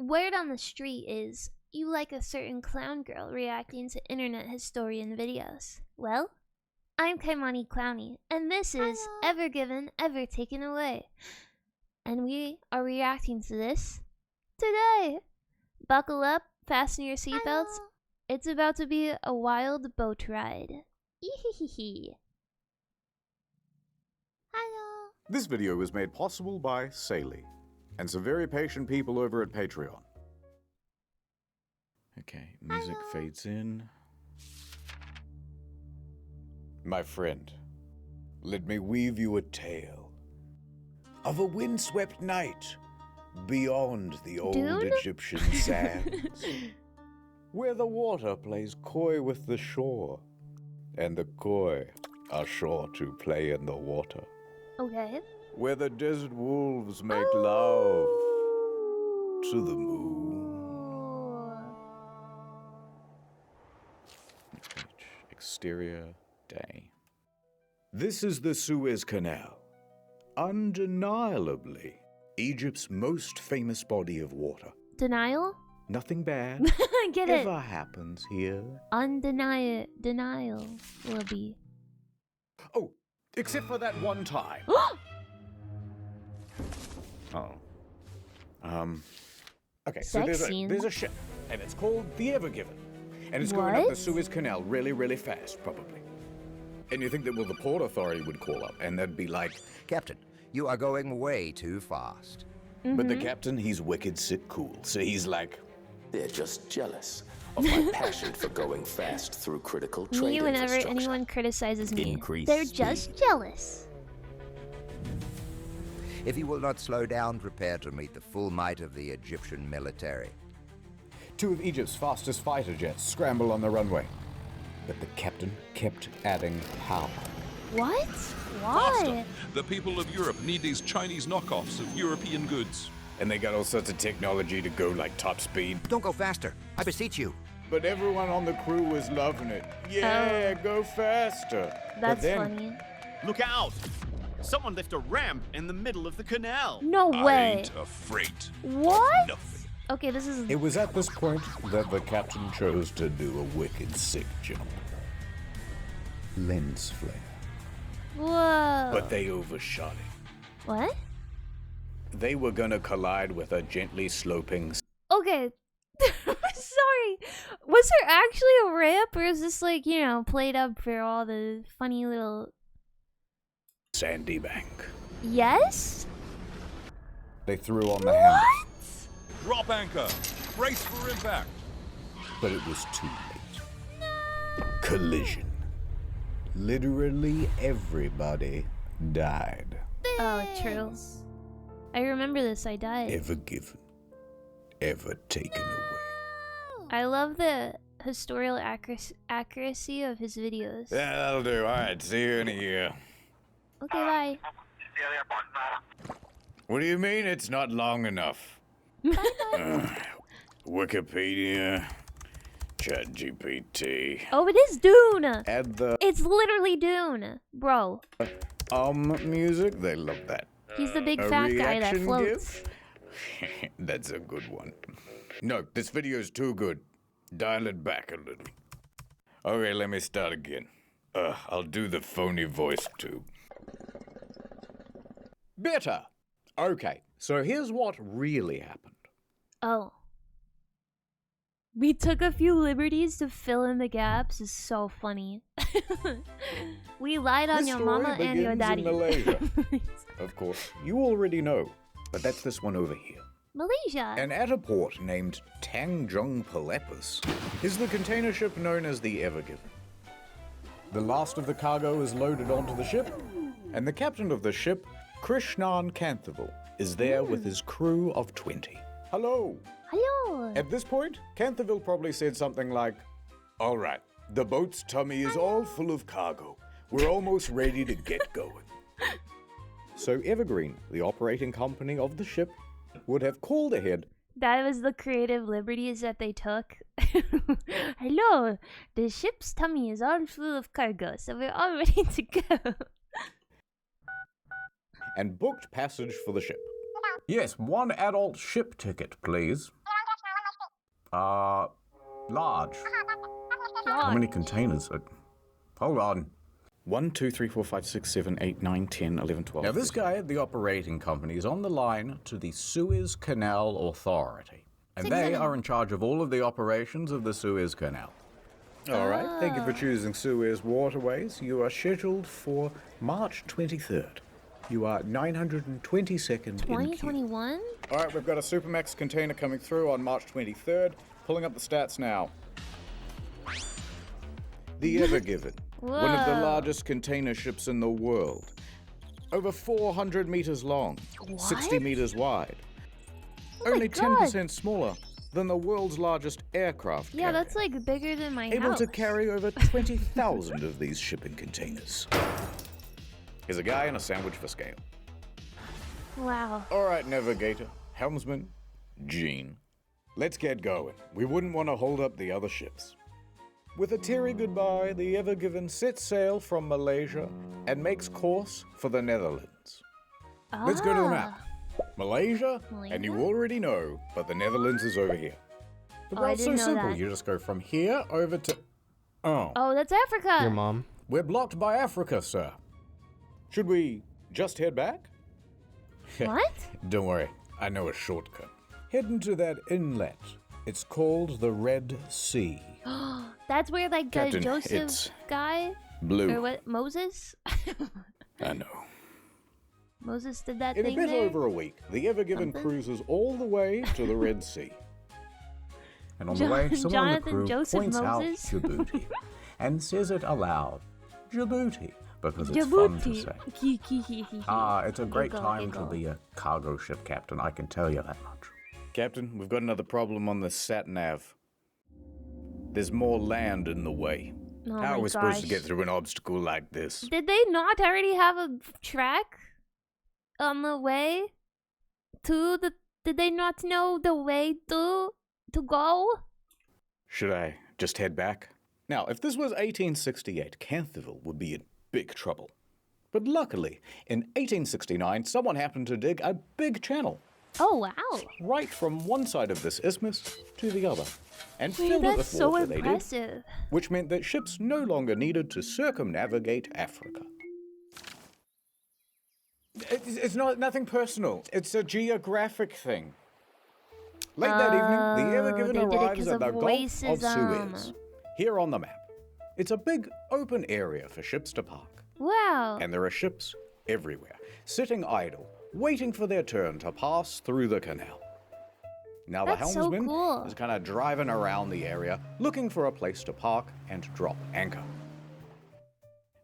Word on the street is you like a certain clown girl reacting to internet historian videos. Well, I'm Kaimani Clowny, and this is Ever Given, Ever Taken Away. And we are reacting to this today. Buckle up, fasten your seatbelts. It's about to be a wild boat ride. Ehehehe. Hello. This video was made possible by Saley and some very patient people over at Patreon. Okay, music fades in. My friend, let me weave you a tale of a windswept night beyond the old Egyptian sands, where the water plays coy with the shore, and the coy are sure to play in the water. Okay. Where the desert wolves make love to the moon. Exterior day. This is the Suez Canal. Undeniably, Egypt's most famous body of water. Denial? Nothing bad Get it. ever happens here. Denial will be. Oh, except for that one time. Okay, so there's a ship, and it's called the Ever Given. And it's going up the Suez Canal really, really fast, probably. And you think that, well, the Port Authority would call up, and they'd be like, Captain, you are going way too fast. But the captain, he's wicked sick cool, so he's like, they're just jealous of my passion for going fast through critical trade Whenever infrastructure. anyone criticizes me, Increase they're speed. just jealous. If you will not slow down, prepare to meet the full might of the Egyptian military. two of Egypt's fastest fighter jets scramble on the runway. But the captain kept adding power. What? Why? Faster. The people of Europe need these Chinese knockoffs of European goods. And they got all sorts of technology to go like top speed. Don't go faster, I beseech you. But everyone on the crew was loving it. Yeah, go faster. That's funny. Look out! Someone left a ramp in the middle of the canal. No I way. ain't afraid. What? Nothing. Okay, this is. It was at this point that the captain chose to do a wicked sick jump. Lens flare. Whoa. But they overshot it. What? They were gonna collide with a gently sloping Okay. Sorry. Was there actually a ramp, or is this like, you know, played up for all the funny little. sandy bank. Yes? They threw on the handle, What? Drop anchor. Brace for impact. but it was too late. Collision. Literally everybody died. Oh, true. I remember this. I died. Ever given, ever taken away. I love the historical accuracy of his videos. Yeah, that'll do. All right, see you in a year. Okay, bye. What do you mean it's not long enough? Wikipedia, ChatGPT. Oh, it is Dune. Add the It's literally Dune, bro. music. They love that. He's the big A fat guy that reaction floats. GIF? That's a good one. No, this video's too good. Dial it back a little. Okay, let me start again. I'll do the phony voice too. Better. Okay, so here's what really happened. Oh. We took a few liberties to fill in the gaps. Is so funny. We lied on This your story mama and your begins daddy. in Malaysia. Of course, you already know, but that's this one over here. Malaysia. And at a port named Tanjung Pelepus is the container ship known as the Ever Given. The last of the cargo is loaded onto the ship, and the captain of the ship, Krishnan Kanthaval, is there with his crew of 20. Hello. Hello. At this point, Kanthaval probably said something like, all right, the boat's tummy is all full of cargo. We're almost ready to get going. So Evergreen, the operating company of the ship, would have called ahead. That was the creative liberties that they took. Hello, the ship's tummy is all full of cargo, so we're all ready to go. And booked passage for the ship. Yes, one adult ship ticket, please. Large. How many containers? Hold on. 1, 2, 3, 4, 5, 6, 7, 8, 9, 10, 11, 12. Now, this guy at the operating company is on the line to the Suez Canal Authority. And they are in charge of all of the operations of the Suez Canal. All right, thank you for choosing Suez Waterways. You are scheduled for March 23rd. You are 922nd in queue. 2021? All right, we've got a Supermax container coming through on March 23rd. Pulling up the stats now. The Ever Given, one of the largest container ships in the world. Over 400 meters long, 60 meters wide. Only 10% smaller than the world's largest aircraft carrier. Yeah, that's like bigger than my Able house. to carry over 20,000 of these shipping containers. Here's a guy and a sandwich for scale. Wow. All right, navigator, helmsman, Gene. Let's get going. We wouldn't want to hold up the other ships. With a teary goodbye, the Ever Given sets sail from Malaysia and makes course for the Netherlands. Let's go to the map. Malaysia, and you already know, but the Netherlands is over here. The route's so simple. You just go from here over to... Oh, that's Africa. Your mom. We're blocked by Africa, sir. Should we just head back? What? Don't worry, I know a shortcut. Head into that inlet. It's called the Red Sea. That's where like the Captain, Joseph it's guy? blue. Or what? Moses? I know. Moses did that In a thing bit there? over a week, the Ever Given cruises all the way to the Red Sea. And on the way, someone on the Jonathan crew Joseph points Moses? out Djibouti and says it aloud. Djibouti. Because it's fun to say. It's a great time to be a cargo ship captain, I can tell you that much. Captain, we've got another problem on the sat-nav. There's more land in the way. Oh How are my we supposed to gosh. get through an obstacle like this? Did they not already have a track on the way to the... Did they not know the way to go? Should I just head back? Now, if this was 1868, Canterville would be in big trouble. But luckily, in 1869, someone happened to dig a big channel Oh, wow. right from one side of this isthmus to the other, and Wait, filled it that's with so water, they did, impressive. which meant that ships no longer needed to circumnavigate Africa. It's nothing personal. It's a geographic thing. Late that evening, the Ever Given they did it arrives 'cause at of the Gulf of racism. Suez, here on the map. It's a big open area for ships to park, Wow. and there are ships everywhere, sitting idle, waiting for their turn to pass through the canal. Now That's the so helmsman cool. is kind of driving around the area, looking for a place to park and drop anchor.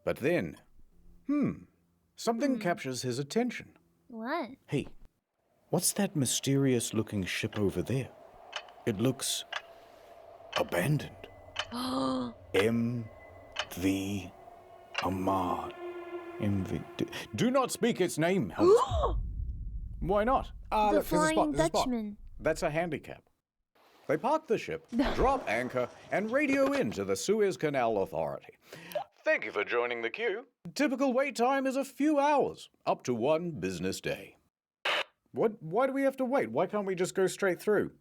But then, something captures his attention. What? Hey, what's that mysterious-looking ship over there? It looks abandoned. M.V. Ahmad. M.V. Do not speak its name, helmsman. Why not? The Look, there's a spot, Flying there's a spot. Dutchman. That's a handicap. They park the ship, drop anchor, and radio in to the Suez Canal Authority. Thank you for joining the queue. Typical wait time is a few hours, up to 1 business day. Why do we have to wait? Why can't we just go straight through?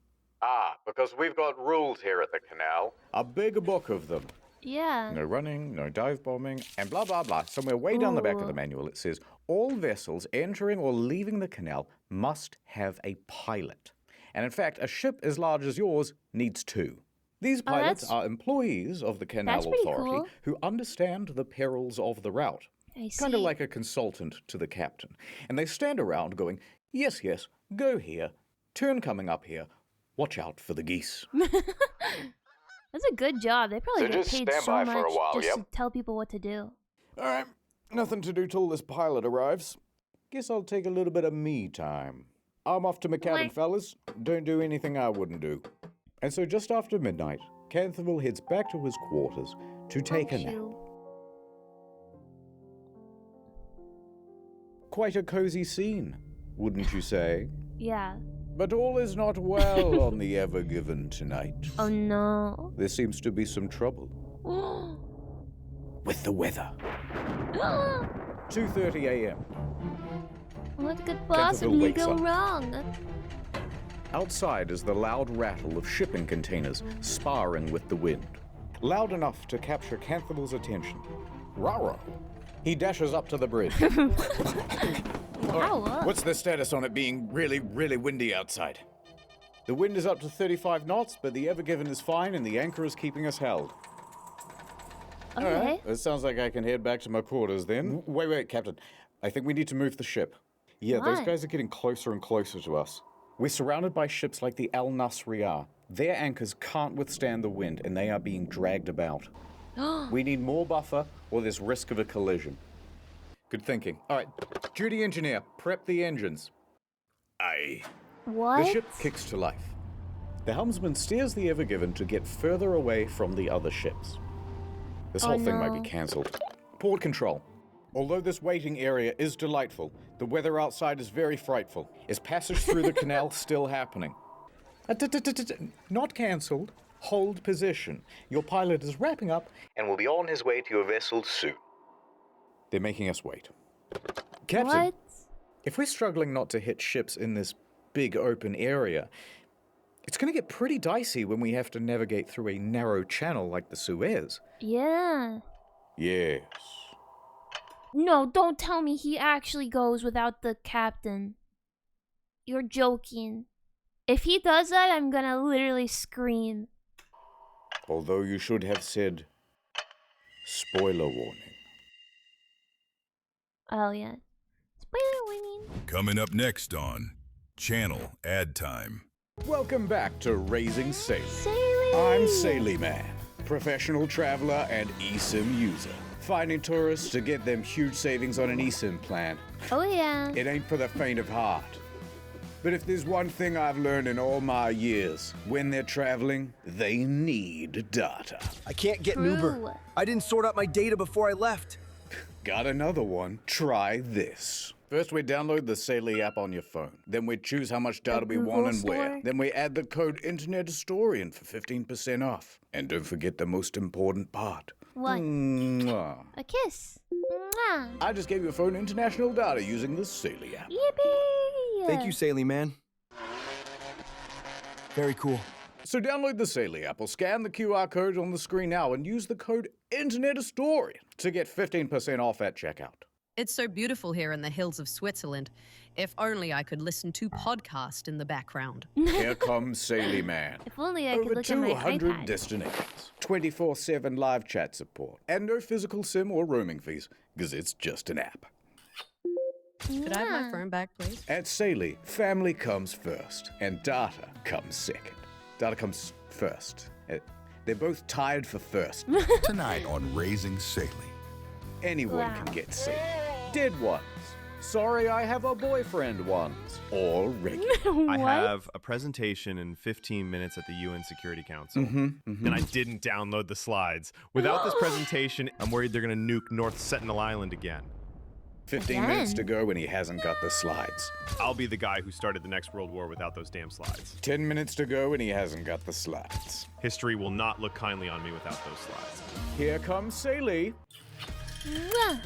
Because we've got rules here at the canal. A big book of them. Yeah. No running, no dive bombing, and blah, blah, blah. Somewhere way down the back of the manual it says, all vessels entering or leaving the canal must have a pilot. And in fact, a ship as large as yours needs 2. These pilots that's- are employees of the Canal that's pretty Authority cool. who understand the perils of the route. I see. Kind of like a consultant to the captain. And they stand around going, yes, yes, go here, turn coming up here, watch out for the geese. That's a good job. They probably So get just paid stand so by much for a while, just yep. to tell people what to do. All right, nothing to do till this pilot arrives. Guess I'll take a little bit of me time. I'm off to my cabin, What? fellas. Don't do anything I wouldn't do. And so just after midnight, Canterville heads back to his quarters to take a nap. Shoot. Quite a cozy scene, wouldn't you say? Yeah. But all is not well on the Ever Given tonight. Oh no. There seems to be some trouble with the weather. 2:30 a.m. What could Canterville possibly wakes go up. wrong? Outside is the loud rattle of shipping containers sparring with the wind. Loud enough to capture Canthable's attention. Raro. He dashes up to the bridge. Wow. What's the status on it being really, really windy outside? The wind is up to 35 knots, but the Ever Given is fine and the anchor is keeping us held. Okay. All right. It sounds like I can head back to my quarters then. Wait, Captain. I think we need to move the ship. Yeah, those Why? guys are getting closer and closer to us. We're surrounded by ships like the Al Nasriyah. Their anchors can't withstand the wind, and they are being dragged about. We need more buffer, or there's risk of a collision. Good thinking. All right, duty engineer, prep the engines. Aye. What? The ship kicks to life. The helmsman steers the Ever Given to get further away from the other ships. This whole thing might no. be cancelled. Port control. Although this waiting area is delightful, the weather outside is very frightful. Is passage through the canal still happening? Not cancelled. Hold position. Your pilot is wrapping up and will be on his way to your vessel soon. They're making us wait. Captain, What? if we're struggling not to hit ships in this big open area, it's going to get pretty dicey when we have to navigate through a narrow channel like the Suez. Yeah. Yes. No, don't tell me he actually goes without the captain. You're joking. If he does that, I'm gonna literally scream. Although you should have said, spoiler warning. Oh, yeah. Spoiler warning. Coming up next on Channel Ad Time. Welcome back to Raising Sailor. Sailing. I'm Sailey Man, professional traveler and eSIM user. Finding tourists to get them huge savings on an eSIM plan. Oh, yeah. It ain't for the faint of heart. But if there's one thing I've learned in all my years, when they're traveling, they need data. I can't get an Uber. True. I didn't sort out my data before I left. Got another one? Try this. First, we download the Sailey app on your phone. Then we choose how much data we Google want and store? where. Then we add the code Internet Historian for 15% off. And don't forget the most important part. What? Mwah. A kiss. Mwah. I just gave your phone international data using the Sailey app. Yippee! Thank you, Sailey Man. Very cool. So download the Sailey app or scan the QR code on the screen now and use the code Internet Historian to get 15% off at checkout. It's so beautiful here in the hills of Switzerland. If only I could listen to podcast in the background. Here comes Sailey Man. If only I Over could look at my 200 iPad. destinations, 24/7 live chat support, and no physical SIM or roaming fees, because it's just an app. Could I have my Mwah. phone back, please? At Sailey, family comes first, and data comes second. Data comes first. They're both tied for first. Tonight on Raising Sailey. Anyone Wow. can get Sailey. Dead ones. Sorry, I have a boyfriend ones. All regular. I What? have a presentation in 15 minutes at the UN Security Council, and I didn't download the slides. Without this presentation, I'm worried they're going to nuke North Sentinel Island again. 15 minutes to go and he hasn't got the slides. I'll be the guy who started the next World War without those damn slides. 10 minutes to go and he hasn't got the slides. History will not look kindly on me without those slides. Here comes Sailey. Mwah.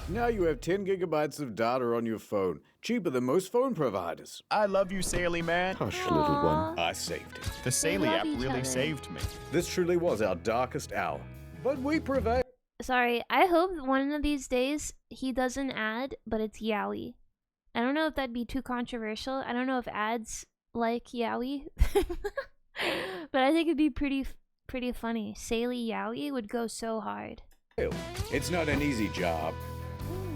Now you have 10 gigabytes of data on your phone, cheaper than most phone providers. I love you, Sailey Man. Hush, little one. I saved it. The Sailey love app each really other. saved me. This truly was our darkest hour, but we prevailed. Sorry, I hope one of these days he does an ad, but it's Yowie. I don't know if that'd be too controversial. I don't know if ads like Yowie. But I think it'd be pretty funny. Sailey Yowie would go so hard. It's not an easy job,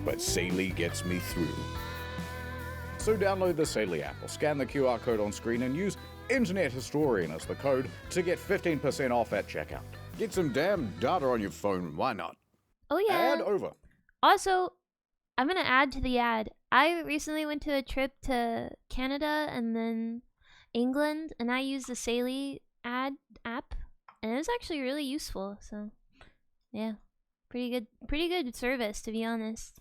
but Sailey gets me through. So download the Sailey app or scan the QR code on screen and use Internet Historian as the code to get 15% off at checkout. Get some damn data on your phone, why not? Oh yeah. Ad over. Also, I'm gonna add to the ad. I recently went to a trip to Canada and then England, and I used the Sailey ad app, and it was actually really useful. So, yeah, pretty good service, to be honest.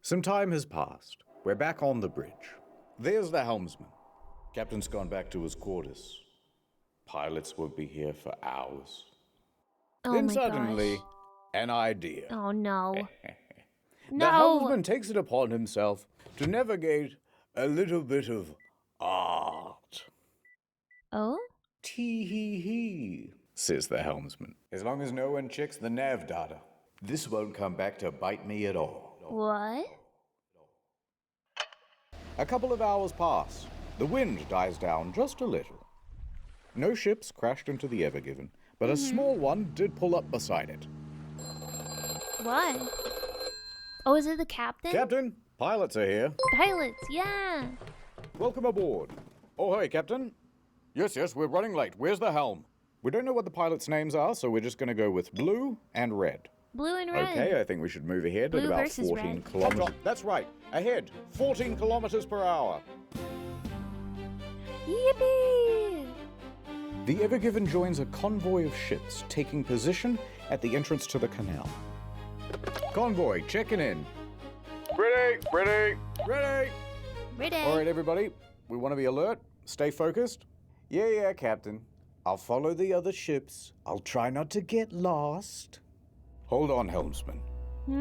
Some time has passed. We're back on the bridge. There's the helmsman. Captain's gone back to his quarters. Pilots won't be here for hours. Oh Then my suddenly, gosh. an idea. Oh no. The No. helmsman takes it upon himself to navigate a little bit of Oh? Tee-hee-hee, says the helmsman. As long as no one checks the nav data, this won't come back to bite me at all. What? A couple of hours pass. The wind dies down just a little. No ships crashed into the Ever Given, but a small one did pull up beside it. Why? Oh, is it the captain? Captain, pilots are here. Pilots, yeah. Welcome aboard. Oh, hey, Captain. Yes, we're running late. Where's the helm? We don't know what the pilots' names are, so we're just going to go with blue and red. Blue and red. Okay, I think we should move ahead Blue at about versus 14 red. kilometers. That's right. Ahead. 14 kilometers per hour. Yippee! The Ever Given joins a convoy of ships taking position at the entrance to the canal. Convoy, checking in. Ready. Ready. All right, everybody. We want to be alert. Stay focused. Yeah, Captain. I'll follow the other ships. I'll try not to get lost. Hold on, helmsman.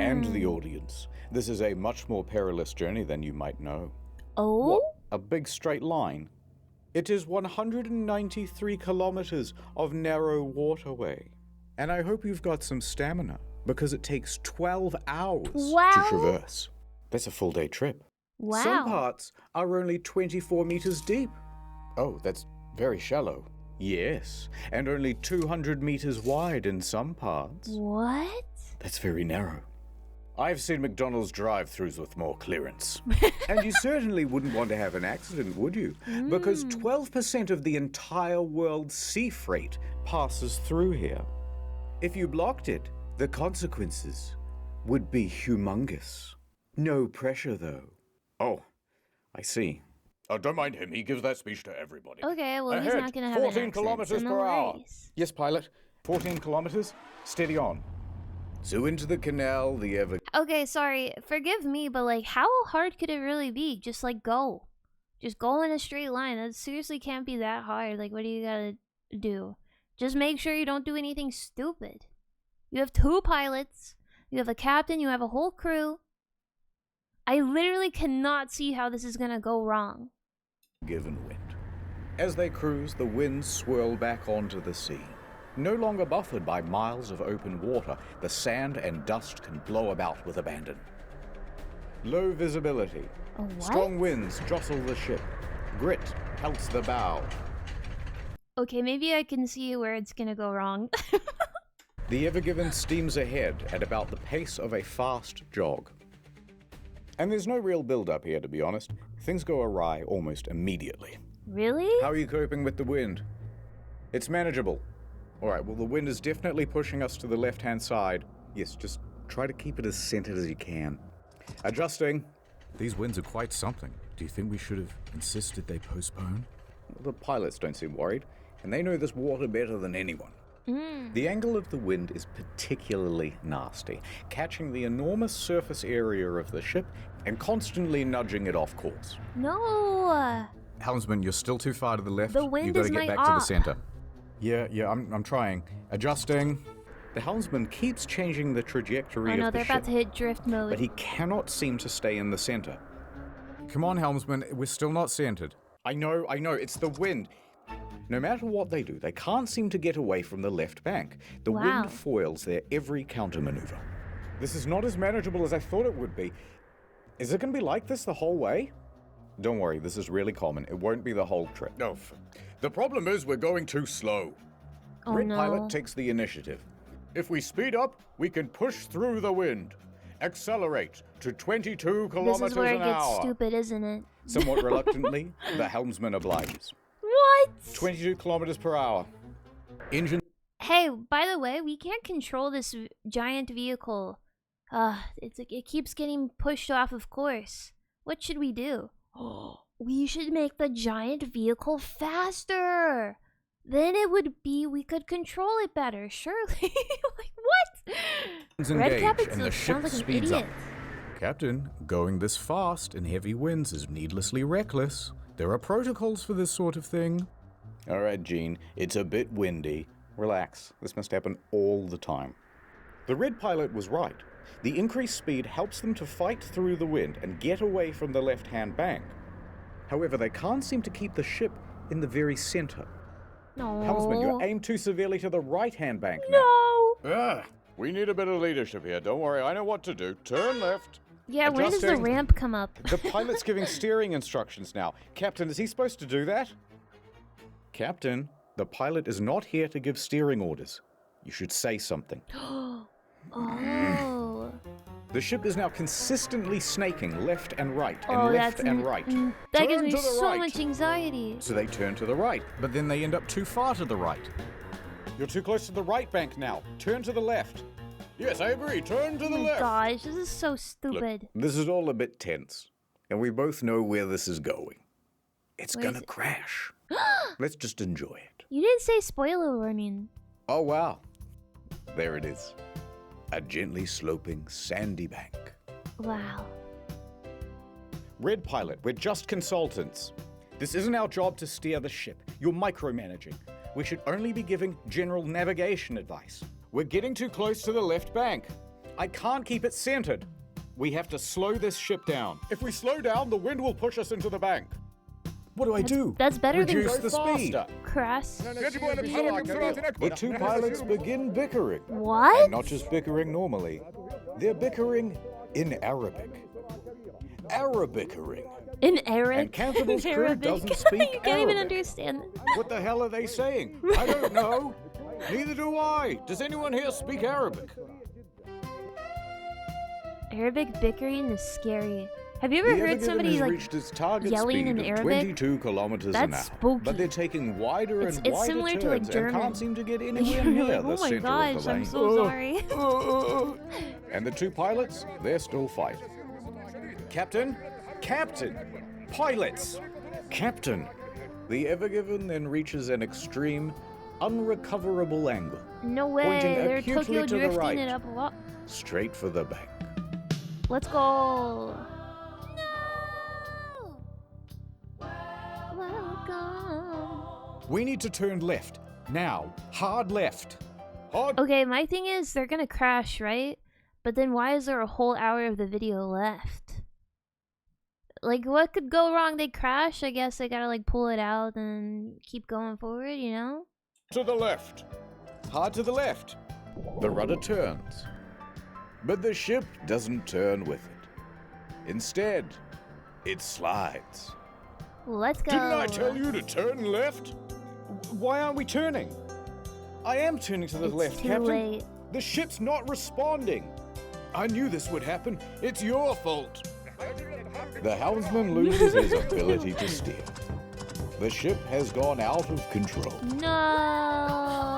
And the audience. This is a much more perilous journey than you might know. Oh? What? A big straight line? It is 193 kilometers of narrow waterway. And I hope you've got some stamina, because it takes 12 hours to traverse. That's a full day trip. Wow. Some parts are only 24 meters deep. Oh, that's very shallow. Yes, and only 200 meters wide in some parts. What? That's very narrow. I've seen McDonald's drive-thrus with more clearance. And you certainly wouldn't want to have an accident, would you? Because 12% of the entire world's sea freight passes through here. If you blocked it, the consequences would be humongous. No pressure, though. Oh, I see. Oh, don't mind him. He gives that speech to everybody. Okay, well, he's Ahead, not going to have 14 an kilometers accident, so per no hour. worries. Yes, pilot. 14 kilometers. Steady on. So into the canal, the Ever... Okay, sorry. Forgive me, but, like, how hard could it really be? Just, like, go. Just go in a straight line. That seriously can't be that hard. Like, what do you gotta do? Just make sure you don't do anything stupid. You have 2 pilots. You have a captain. You have a whole crew. I literally cannot see how this is gonna go wrong. Given wind. As they cruise, the winds swirl back onto the sea. No longer buffered by miles of open water, the sand and dust can blow about with abandon. Low visibility. What? Strong winds jostle the ship. Grit pelts the bow. Okay, maybe I can see where it's gonna go wrong. The Ever Given steams ahead at about the pace of a fast jog. And there's no real build-up here, to be honest. Things go awry almost immediately. Really? How are you coping with the wind? It's manageable. All right, well, the wind is definitely pushing us to the left-hand side. Yes, just try to keep it as centered as you can. Adjusting. These winds are quite something. Do you think we should have insisted they postpone? The pilots don't seem worried, and they know this water better than anyone. The angle of the wind is particularly nasty, catching the enormous surface area of the ship and constantly nudging it off course. No! Helmsman, you're still too far to the left. The wind You've got is to get my back to the op. center. Yeah, I'm trying. Adjusting. The helmsman keeps changing the trajectory Oh no, of the they're ship, about to hit drift mode. but he cannot seem to stay in the center. Come on, Helmsman, we're still not centered. I know, it's the wind. No matter what they do, they can't seem to get away from the left bank. The Wow. wind foils their every countermaneuver. This is not as manageable as I thought it would be. Is it going to be like this the whole way? Don't worry, this is really common. It won't be the whole trip. No, the problem is we're going too slow. Oh Red no. pilot takes the initiative. If we speed up, we can push through the wind. Accelerate to 22 kilometers This is where it an gets hour. stupid, isn't it? Somewhat reluctantly, the helmsman obliges. What? 22 kilometers per hour. Engine. Hey, by the way, we can't control this giant vehicle. It keeps getting pushed off of course. What should we do? We should make the giant vehicle faster. Then it would be we could control it better, surely. Like what? Engage, Captain and the ship sounds like an speeds idiot. up. Captain, going this fast in heavy winds is needlessly reckless. There are protocols for this sort of thing. All right, Gene, it's a bit windy. Relax. This must happen all the time. The red pilot was right. The increased speed helps them to fight through the wind and get away from the left-hand bank. However, they can't seem to keep the ship in the very center. No. Helmsman, you're aimed too severely to the right-hand bank now. No. Ugh. We need a bit of leadership here. Don't worry, I know what to do. Turn left. Yeah, where does the Adjusting. ramp come up? The pilot's giving steering instructions now. Captain, is he supposed to do that? Captain, the pilot is not here to give steering orders. You should say something. Oh. The ship is now consistently snaking left and right and Oh, left that's and right. That gives Turn me to the so right. much anxiety. So they turn to the right, but then they end up too far to the right. You're too close to the right bank now. Turn to the left. Yes, I agree. Turn to the Oh my left. gosh, this is so stupid. This is all a bit tense, and we both know where this is going. It's Where is gonna it? crash. Let's just enjoy it. You didn't say spoiler warning. Oh, wow. There it is. A gently sloping sandy bank. Wow. Red Pilot, we're just consultants. This isn't our job to steer the ship. You're micromanaging. We should only be giving general navigation advice. We're getting too close to the left bank. I can't keep it centered. We have to slow this ship down. If we slow down, the wind will push us into the bank. What do I do? That's better Reduce than the speed. crash. The two pilots begin bickering. What? And not just bickering normally. They're bickering in Arabic. Arabickering. In Arabic? And Campbell's crew Arabic. doesn't speak You can't even Arabic. understand. What the hell are they saying? I don't know. Neither do I. Does anyone here speak Arabic? Arabic bickering is scary. Have you ever The heard Ever Given somebody has like reached its target yelling speed in of Arabic? 22 kilometers an hour. That's spooky. But they're taking wider It's- and it's wider similar turns to, like, and German. can't seem to get You're anywhere near like, the oh my center gosh, of the I'm lane. so sorry. And the two pilots, they're still fighting. Captain? Captain! Pilots! Captain! The Ever Given then reaches an extreme, unrecoverable angle, No way, Pointing they're acutely Tokyo to the drifting right. it up a lot. straight for the bank. Let's go. Welcome. We need to turn left. Now. Hard left. Hard. Okay, my thing is they're gonna crash, right? But then why is there a whole hour of the video left? Like, what could go wrong? They crash. I guess they gotta like pull it out and keep going forward, you know? To the left. Hard to the left. The rudder turns. But the ship doesn't turn with it. Instead, it slides. Let's go. Didn't I tell you to turn left? Why aren't we turning? I am turning to the It's left, too Captain. late. The ship's not responding. I knew this would happen. It's your fault. The helmsman loses his ability to steer. The ship has gone out of control. No.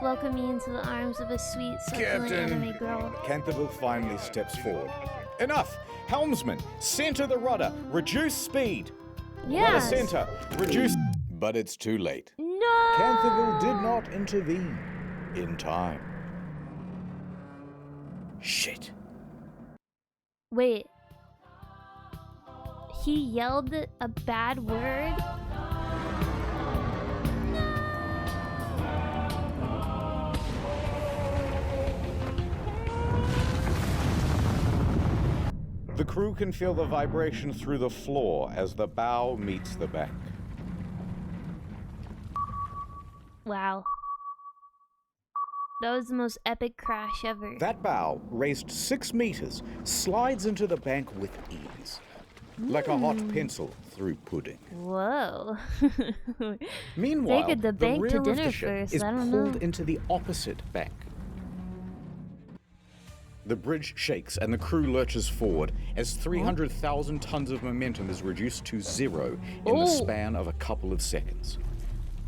Welcome me into the arms of a sweet, succulent anime girl. Canterville finally steps forward. Enough! Helmsman, center the rudder. Reduce speed. Rudder Yes. center. Reduce. But it's too late. No. Canterville did not intervene in time. Shit. Wait. He yelled a bad word? The crew can feel the vibration through the floor as the bow meets the bank. Wow. That was the most epic crash ever. That bow, raised 6 meters, slides into the bank with ease, like a hot pencil through pudding. Whoa. Meanwhile, Take it the bank rear to of dinner the ship first, is I don't pulled know. into the opposite bank. The bridge shakes and the crew lurches forward as 300,000 tons of momentum is reduced to zero in the Oh. span of a couple of seconds.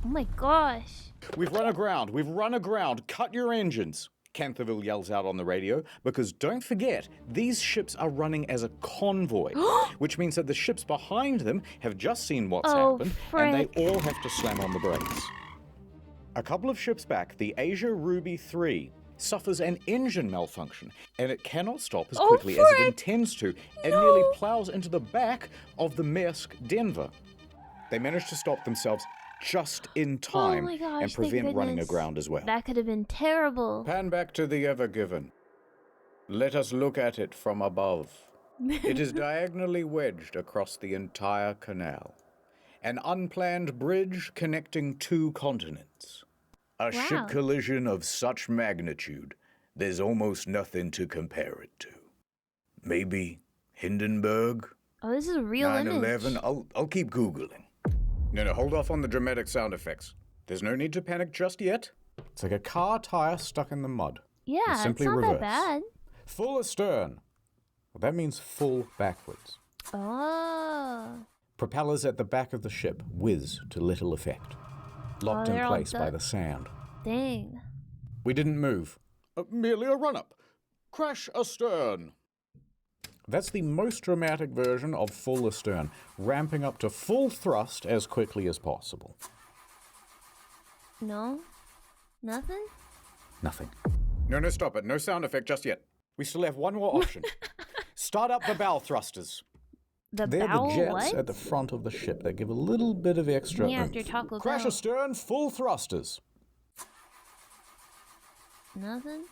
Oh my gosh. We've run aground, we've run aground, cut your engines, Canterville yells out on the radio, because don't forget, these ships are running as a convoy, which means that the ships behind them have just seen what's Oh, happened, and they frick. all have to slam on the brakes. A couple of ships back, the Asia Ruby 3 suffers an engine malfunction, and it cannot stop as Oh, quickly as it frick. intends to, and nearly plows into the back of the Maersk Denver. They manage to stop themselves just in time Oh my gosh, and thank prevent running goodness. aground as well. That could have been terrible. Pan back to the Ever Given. Let us look at it from above. It is diagonally wedged across the entire canal. An unplanned bridge connecting two continents. A ship Wow. collision of such magnitude, there's almost nothing to compare it to. Maybe Hindenburg? Oh, this is a real 9/11? image. I'll keep Googling. No, hold off on the dramatic sound effects. There's no need to panic just yet. It's like a car tire stuck in the mud. Yeah, it's simply not reverse. that bad. Full astern. Well, that means full backwards. Oh. Propellers at the back of the ship whiz to little effect. Locked in they're all place by the sand. Dang. We didn't move. Merely a run-up. Crash astern. That's the most dramatic version of full astern, ramping up to full thrust as quickly as possible. No? Nothing? Nothing. No, stop it. No sound effect just yet. We still have one more option. Start up the bow thrusters. The They're bow the jets what? at the front of the ship that give a little bit of extra Me after oomph. Taco Crash Bell. astern, full thrusters. Nothing?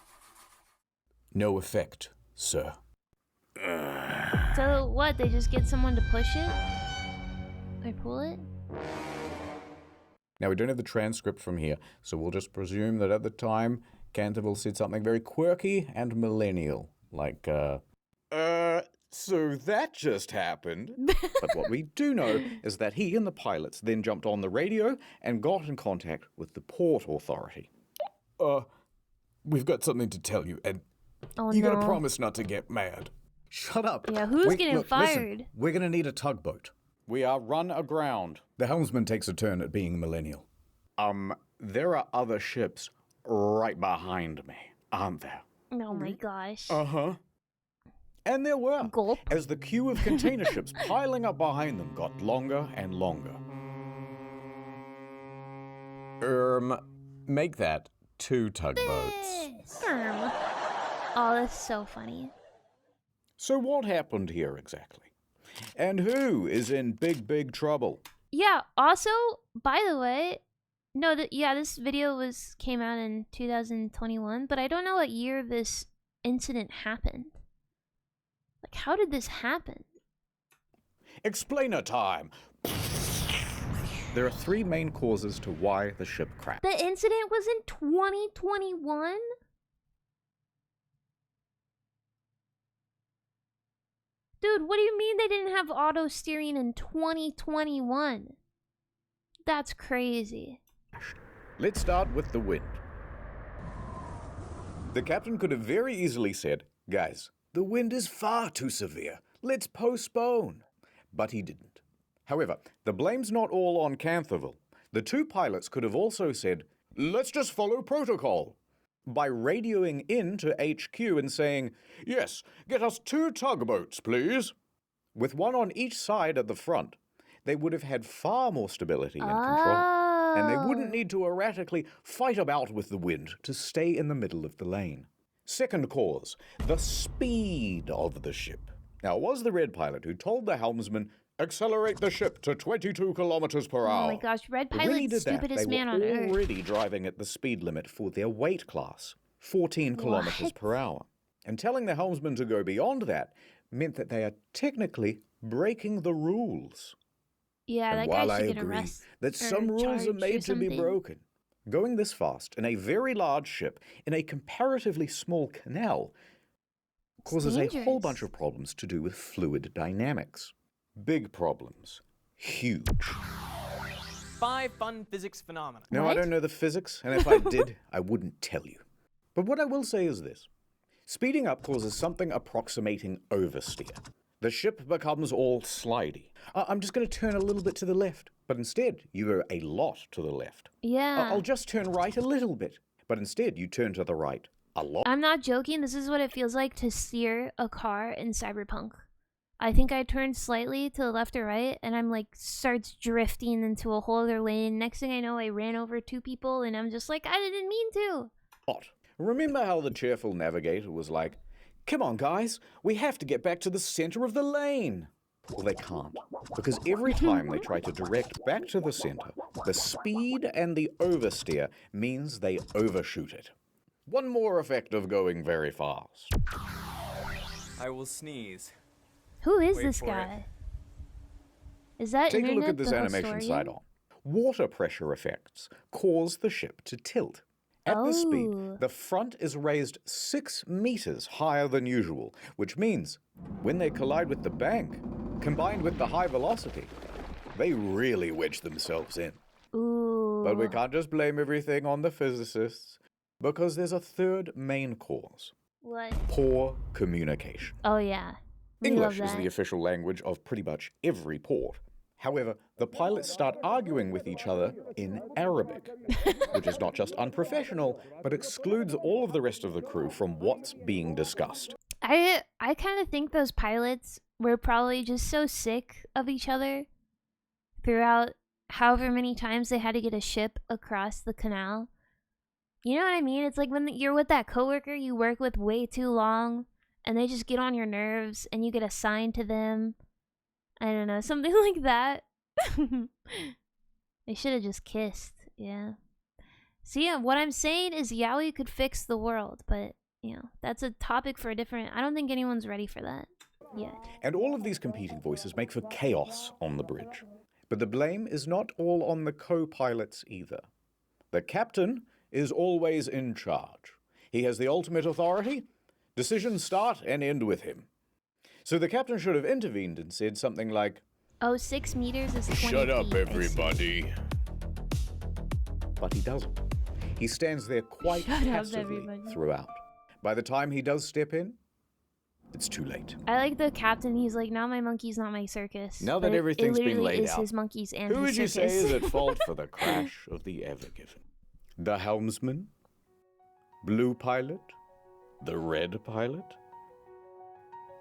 No effect, sir. So what? They just get someone to push it? Or pull it? Now, we don't have the transcript from here, so we'll just presume that at the time, Canterville said something very quirky and millennial, like, so that just happened. But what we do know is that he and the pilots then jumped on the radio and got in contact with the Port Authority. We've got something to tell you, and Oh you no. gotta promise not to get mad. Shut up. Yeah, who's getting listen, fired? we're gonna need a tugboat. We are run aground. The helmsman takes a turn at being millennial. There are other ships right behind me, aren't there? Oh my gosh. Uh-huh. And there were, Gulp. as the queue of container ships piling up behind them got longer and longer. Make that 2 tugboats. Oh, that's so funny. So what happened here exactly? And who is in big trouble? Yeah, also, by the way, no, this video came out in 2021, but I don't know what year this incident happened. Like, how did this happen? Explainer time! There are 3 main causes to why the ship crashed. The incident was in 2021? Dude, what do you mean they didn't have auto steering in 2021? That's crazy. Let's start with the wind. The captain could have very easily said, guys, the wind is far too severe. Let's postpone. But he didn't. However, the blame's not all on Canterville. The 2 pilots could have also said, let's just follow protocol. By radioing in to HQ and saying, yes, get us 2 tugboats, please. With one on each side at the front, they would have had far more stability and control. And they wouldn't need to erratically fight about with the wind to stay in the middle of the lane. Second cause, the speed of the ship. Now, it was the Red pilot who told the helmsman, accelerate the ship to 22 kilometers per hour. Oh my gosh, Red But when he Pilot's did that, stupidest they man were on earth. already driving at the speed limit for their weight class, 14 kilometers What? per hour. And telling the helmsman to go beyond that meant that they are technically breaking the rules. Yeah, And that while guy I should get agree arrested. that some rules are made to be broken, going this fast in a very large ship in a comparatively small canal causes a whole bunch of problems to do with fluid dynamics. Big problems. Huge. 5 fun physics phenomena. Now, I don't know the physics, and if I did, I wouldn't tell you. But what I will say is this. Speeding up causes something approximating oversteer. The ship becomes all slidey. I'm just going to turn a little bit to the left, but instead you go a lot to the left. Yeah. I'll just turn right a little bit, but instead you turn to the right a lot. I'm not joking. This is what it feels like to steer a car in Cyberpunk. I think I turned slightly to the left or right, and I'm like, starts drifting into a whole other lane. Next thing I know, I ran over 2 people, and I'm just like, I didn't mean to. Remember how the cheerful navigator was like, come on guys, we have to get back to the center of the lane. Well, they can't, because every time they try to direct back to the center, the speed and the oversteer means they overshoot it. One more effect of going very fast. I will sneeze. Who is Wait this for it. guy? Is that Take a look Internet at this the animation historian? side on. Water pressure effects cause the ship to tilt. At this speed, Oh. the front is raised 6 meters higher than usual, which means when they collide with the bank, combined with the high velocity, they really wedge themselves in. Ooh. But we can't just blame everything on the physicists, because there's a third main cause. What? Poor communication. Oh yeah. We English love is that. the official language of pretty much every port. However, the pilots start arguing with each other in Arabic, which is not just unprofessional, but excludes all of the rest of the crew from what's being discussed. I kind of think those pilots were probably just so sick of each other throughout however many times they had to get a ship across the canal. You know what I mean? It's like when you're with that coworker you work with way too long and they just get on your nerves and you get assigned to them. I don't know, something like that. They should have just kissed, yeah. So yeah, what I'm saying is Yaoi could fix the world, but you know, that's a topic for a different... I don't think anyone's ready for that yet. And all of these competing voices make for chaos on the bridge. But the blame is not all on the co-pilots either. The captain is always in charge. He has the ultimate authority. Decisions start and end with him. So the captain should have intervened and said something like, Oh, 6 meters is 20 Shut up, feet, I see. everybody. but he doesn't. He stands there quite Shut up, passively everybody. throughout. By the time he does step in, it's too late. I like the captain. He's like, now my monkey's not my circus. Now that But everything's it been literally laid is out, his monkeys and Who his would you say circus. is at fault for the crash of the Ever Given? The helmsman? Blue pilot? The red pilot?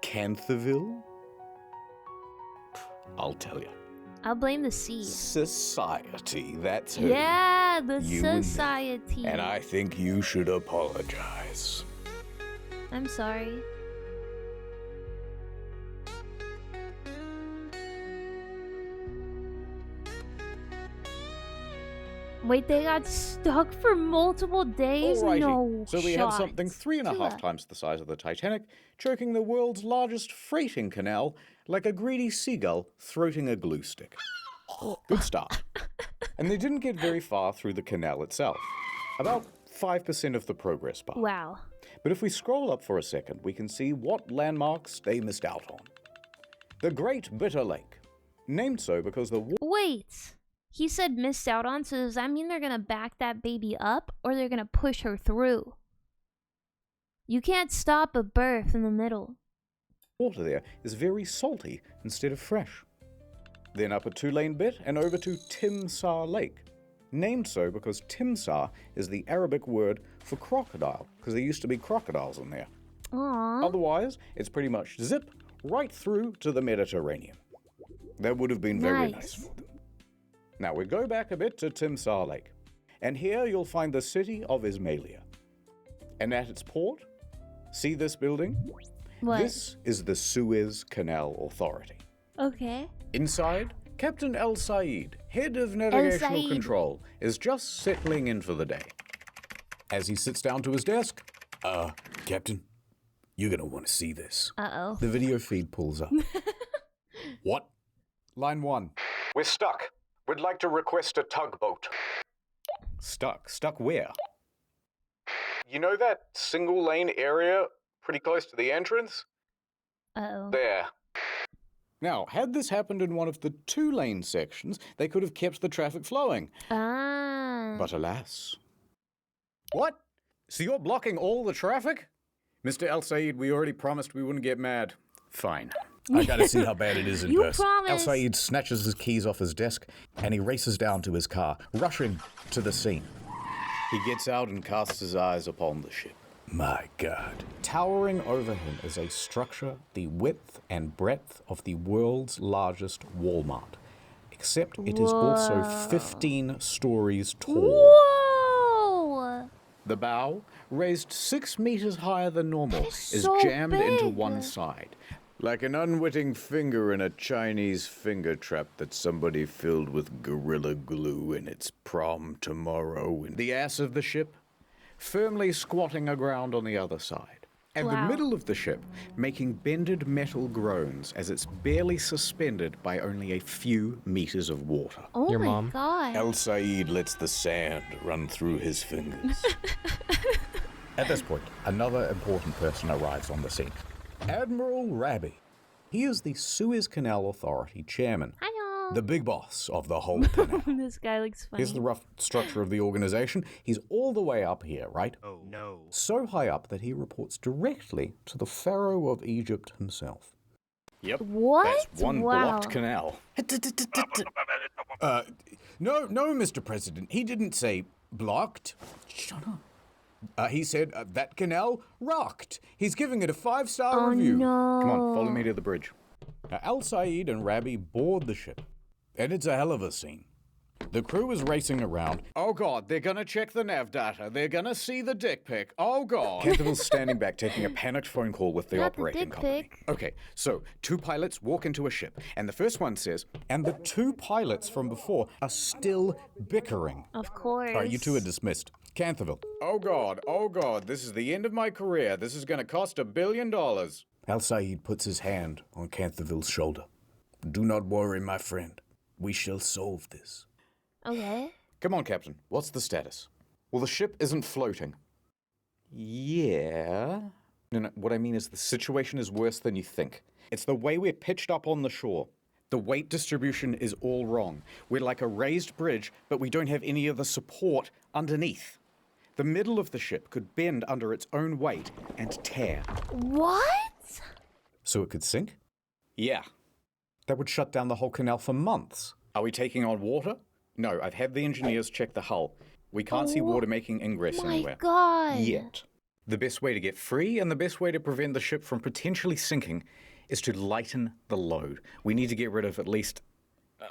Canthaville? I'll tell you. I'll blame the sea. Society, that's who. Yeah, the You and me. society. And I think you should apologize. I'm sorry. Wait, they got stuck for multiple days? Alrighty, No so we have shot. something 3.5 times the size of the Titanic, choking the world's largest freighting canal like a greedy seagull throating a glue stick. Good start. And they didn't get very far through the canal itself. About 5% of the progress bar. Wow. But if we scroll up for a second, we can see what landmarks they missed out on. The Great Bitter Lake, named so because the Wait. He said missed out on, so does that mean they're gonna back that baby up or they're gonna push her through? You can't stop a birth in the middle. water there is very salty instead of fresh. Then up a 2-lane bit and over to Timsah Lake, named so because Timsah is the Arabic word for crocodile, because there used to be crocodiles in there. Aww. Otherwise, it's pretty much zip right through to the Mediterranean. That would have been very nice for them. Now we go back a bit to Timsah Lake, and here you'll find the city of Ismailia. And at its port, see this building? What? This is the Suez Canal Authority. Okay. Inside, Captain El Said, head of navigational Said. control, is just settling in for the day. As he sits down to his desk, Captain, you're gonna want to see this. Uh-oh. The video feed pulls up. What? Line 1. We're stuck. We'd like to request a tugboat. Stuck? Stuck where? You know that single lane area pretty close to the entrance? Uh-oh. There. Now, had this happened in one of the 2-lane sections, they could have kept the traffic flowing. Ah. But alas. What? So you're blocking all the traffic? Mr. El Said, we already promised we wouldn't get mad. Fine. I gotta see how bad it is in You person. El promised. Said snatches his keys off his desk and he races down to his car, rushing to the scene. He gets out and casts his eyes upon the ship. My God. Towering over him is a structure the width and breadth of the world's largest Walmart. Except it is also 15 stories tall. Whoa! The bow, raised 6 meters higher than normal, is so jammed into big. one side. Like an unwitting finger in a Chinese finger trap that somebody filled with Gorilla Glue in its prom tomorrow. The ass of the ship, firmly squatting aground on the other side. and the Wow. middle of the ship making bended metal groans as it's barely suspended by only a few meters of water. Oh Your my mom? god. El Said lets the sand run through his fingers. At this point, another important person arrives on the scene. Admiral Rabi. He is the Suez Canal Authority chairman, Hello. the big boss of the whole canal. This guy looks funny. Here's the rough structure of the organization. He's all the way up here, right? Oh, no. So high up that he reports directly to the Pharaoh of Egypt himself. Yep. What? That's one Wow. blocked canal. No, Mr. President. He didn't say blocked. Shut up. He said that canal rocked. He's giving it a 5-star Oh review. no. Come on, follow me to the bridge. Now, Al Said and Rabi board the ship, and it's a hell of a scene. The crew is racing around. Oh god, they're gonna check the nav data. They're gonna see the dick pic. Oh god. Canterville's standing back taking a panicked phone call with the Not the operating dick company. pic. Okay, so 2 pilots walk into a ship, and the first one says, and the 2 pilots from before are still bickering. Of course. All right, you 2 are dismissed. Canterville. Oh god, this is the end of my career. This is gonna cost $1 billion. Al Said puts his hand on Canterville's shoulder. Do not worry, my friend. We shall solve this. Okay. Come on, Captain. What's the status? Well, the ship isn't floating. Yeah. No, what I mean is the situation is worse than you think. It's the way we're pitched up on the shore. The weight distribution is all wrong. We're like a raised bridge, but we don't have any of the support underneath. The middle of the ship could bend under its own weight and tear. What? So it could sink? Yeah. That would shut down the whole canal for months. Are we taking on water? No, I've had the engineers check the hull. We can't see water making ingress anywhere. My god. Yet. The best way to get free and the best way to prevent the ship from potentially sinking is to lighten the load. We need to get rid of at least,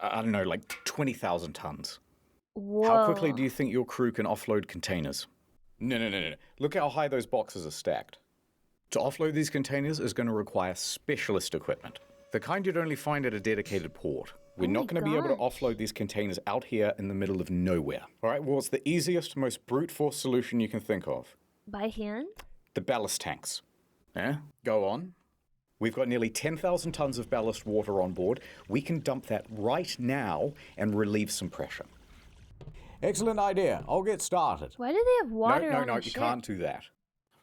I don't know, like 20,000 tons. Whoa. How quickly do you think your crew can offload containers? No. Look how high those boxes are stacked. To offload these containers is going to require specialist equipment. The kind you'd only find at a dedicated port. We're not going to be able to offload these containers out here in the middle of nowhere. All right, well, it's the easiest, most brute force solution you can think of. By hand? The ballast tanks. Yeah, go on. We've got nearly 10,000 tons of ballast water on board. We can dump that right now and relieve some pressure. Excellent idea. I'll get started. Why do they have water on No, the you ship? can't do that.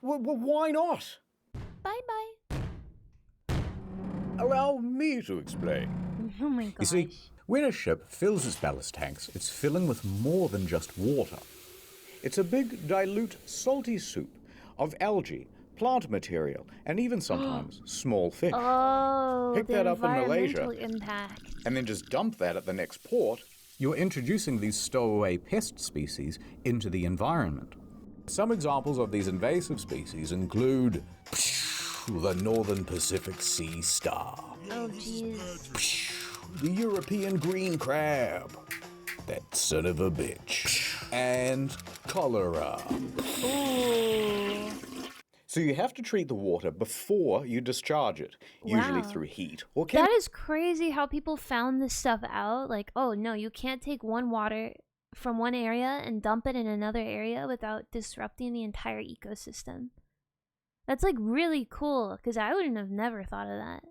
Well, why not? Bye-bye. Allow me to explain. Oh my gosh. You see, when a ship fills its ballast tanks, it's filling with more than just water. It's a big, dilute, salty soup of algae, plant material, and even sometimes small fish. Oh, Pick the that up in Malaysia. environmental impact. And then just dump that at the next port. You're introducing these stowaway pest species into the environment. Some examples of these invasive species include the Northern Pacific Sea Star, Oh, jeez. the European green crab, that son of a bitch, and cholera. Ooh. So you have to treat the water before you discharge it, usually Wow. through heat or That is crazy how people found this stuff out. Like, oh no, you can't take one water from one area and dump it in another area without disrupting the entire ecosystem. That's like really cool, because I wouldn't have never thought of that.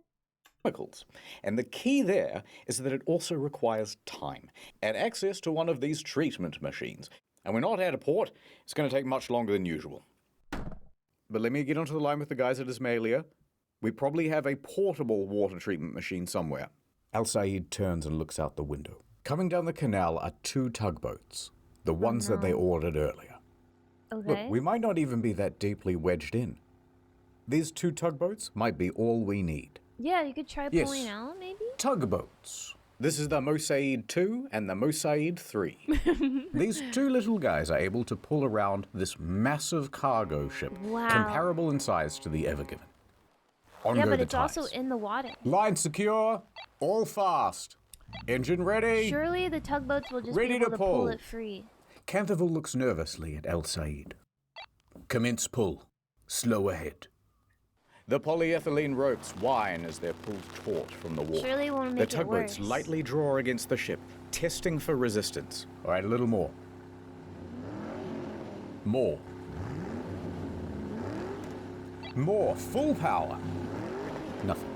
chemicals. And the key there is that it also requires time and access to one of these treatment machines. And we're not at a port. It's going to take much longer than usual. But let me get onto the line with the guys at Ismailia. We probably have a portable water treatment machine somewhere. Al Said turns and looks out the window. Coming down the canal are 2 tugboats, the ones that they ordered earlier. Okay. Look, we might not even be that deeply wedged in. These 2 tugboats might be all we need. Yeah, you could try Yes. pulling out, maybe? Tugboats. This is the Mosaid 2 and the Mosaid 3. These 2 little guys are able to pull around this massive cargo ship, Wow. comparable in size to the Ever Given. On Yeah, go but the it's also ties. in the water. Line secure, all fast. Engine ready. Surely the tugboats will just Ready be able to to pull pull. it free. Canterville looks nervously at El Said. Commence pull. Slow ahead. The polyethylene ropes whine as they're pulled taut from the water. Surely it won't The make it tugboats worse. lightly draw against the ship, testing for resistance. All right, a little more. More. More, full power. Nothing.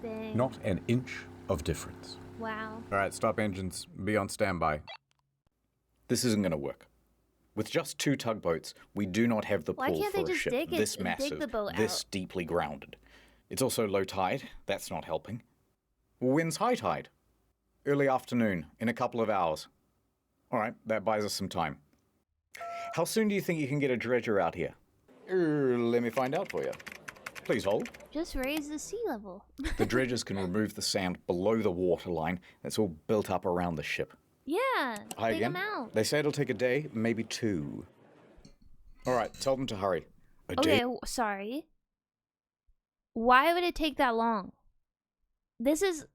Dang. Not an inch of difference. Wow. All right, stop engines. Be on standby. This isn't going to work. With just 2 tugboats, we do not have the Why pull can't for they a just ship dig this the massive, boat this out? deeply grounded. It's also low tide. That's not helping. Wind's high tide. Early afternoon, in a couple of hours. All right, that buys us some time. How soon do you think you can get a dredger out here? Let me find out for you. Please hold. Just raise the sea level. The dredgers can remove the sand below the waterline that's all built up around the ship. Yeah, Hi dig again. them out. They say it'll take a day, maybe 2. All right, tell them to hurry. Okay, sorry. Why would it take that long? This is,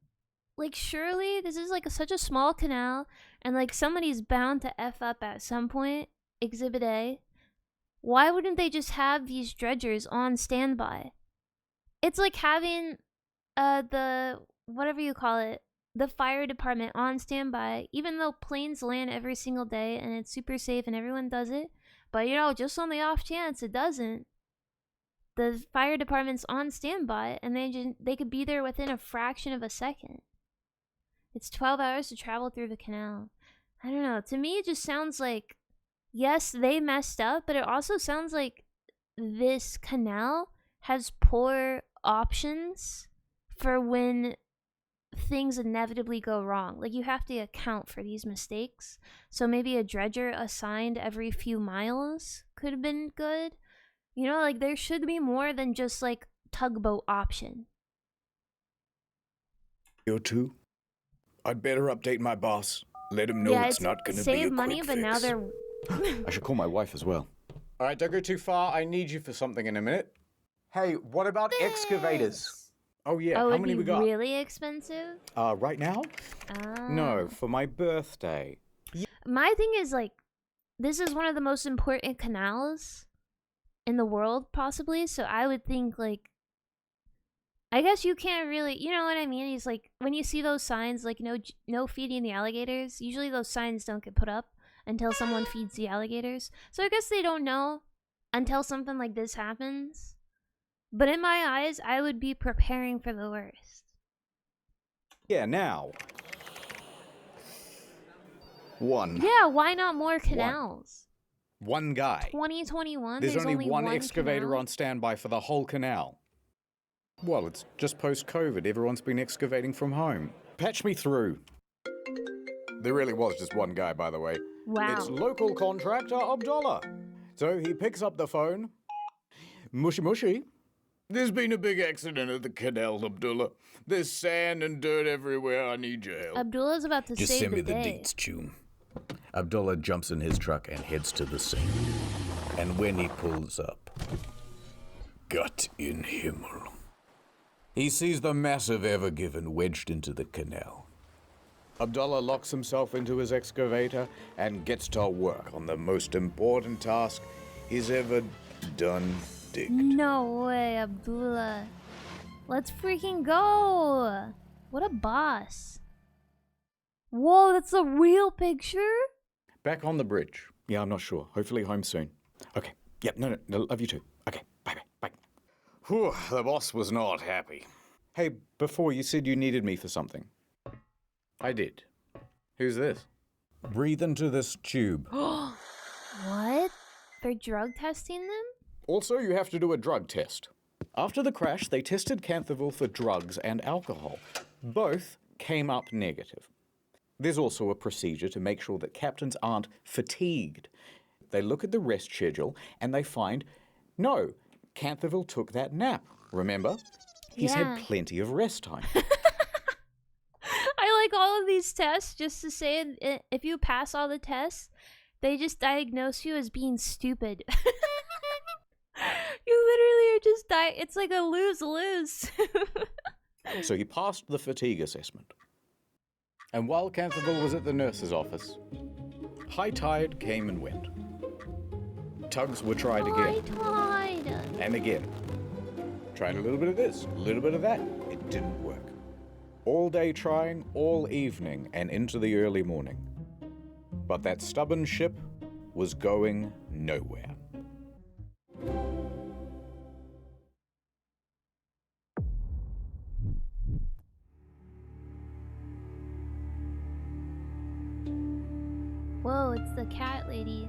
like, surely this is, like, such a small canal, and, like, somebody's bound to F up at some point. Exhibit A. Why wouldn't they just have these dredgers on standby? It's like having, the, whatever you call it, the fire department on standby, even though planes land every single day, and it's super safe, and everyone does it. But, you know, just on the off chance it doesn't, the fire department's on standby, and they could be there within a fraction of a second. It's 12 hours to travel through the canal. I don't know. To me, it just sounds like, yes, they messed up, but it also sounds like this canal has poor options for when things inevitably go wrong. Like, you have to account for these mistakes. So maybe a dredger assigned every few miles could have been good. You know, like, there should be more than just, like, tugboat option. You too? I'd better update my boss. Let him know Yeah, it's not going to be a save money, quick but now fix. they're... I should call my wife as well. All right, don't go too far. I need you for something in a minute. Hey, what about excavators? Oh, yeah. Oh, How it'd many be we got? really expensive? Right now? No, for my birthday. My thing is, like, this is one of the most important canals in the world, possibly. So I would think, like, I guess you can't really, you know what I mean? He's like, when you see those signs, like, no feeding the alligators, usually those signs don't get put up until someone feeds the alligators. So I guess they don't know until something like this happens. But in my eyes, I would be preparing for the worst. Yeah, now. 1. Yeah, why not more canals? One guy. 2021, There's only one excavator canal? on standby for the whole canal. Well, it's just post-COVID. Everyone's been excavating from home. Patch me through. There really was just one guy, by the way. Wow. It's local contractor Abdullah. So he picks up the phone. Mushy mushy. There's been a big accident at the canal, Abdullah. There's sand and dirt everywhere. I need your help. Abdullah's about to Just save send me the the day. deets, Chum. Abdullah jumps in his truck and heads to the scene. And when he pulls up, Gott in Himmel, he sees the massive Ever Given wedged into the canal. Abdullah locks himself into his excavator and gets to work On the most important task he's ever done digging. No way, Abdullah. Let's freaking go. What a boss. Whoa, that's a real picture? back on the bridge. Yeah, I'm not sure. Hopefully home soon. Okay. Yep, no, love you too. Okay, bye. Whew, the boss was not happy. Hey, before you said you needed me for something. I did. Who's this? Breathe into this tube. What? They're drug testing them? Also, you have to do a drug test. After the crash, they tested Canthaville for drugs and alcohol. Both came up negative. There's also a procedure to make sure that captains aren't fatigued. They look at the rest schedule and they find, no, Canthaville took that nap. Remember? He's Yeah. had plenty of rest time. I like all of these tests just to say if you pass all the tests, they just diagnose you as being stupid. You literally are just it's like a lose-lose. So he passed the fatigue assessment. And while Canthaville was at the nurse's office, high tide came and went. Tugs were tried again. High tide. And again. Tried a little bit of this, a little bit of that. It didn't work. All day trying, all evening, and into the early morning. But that stubborn ship was going nowhere. Whoa, it's the cat lady.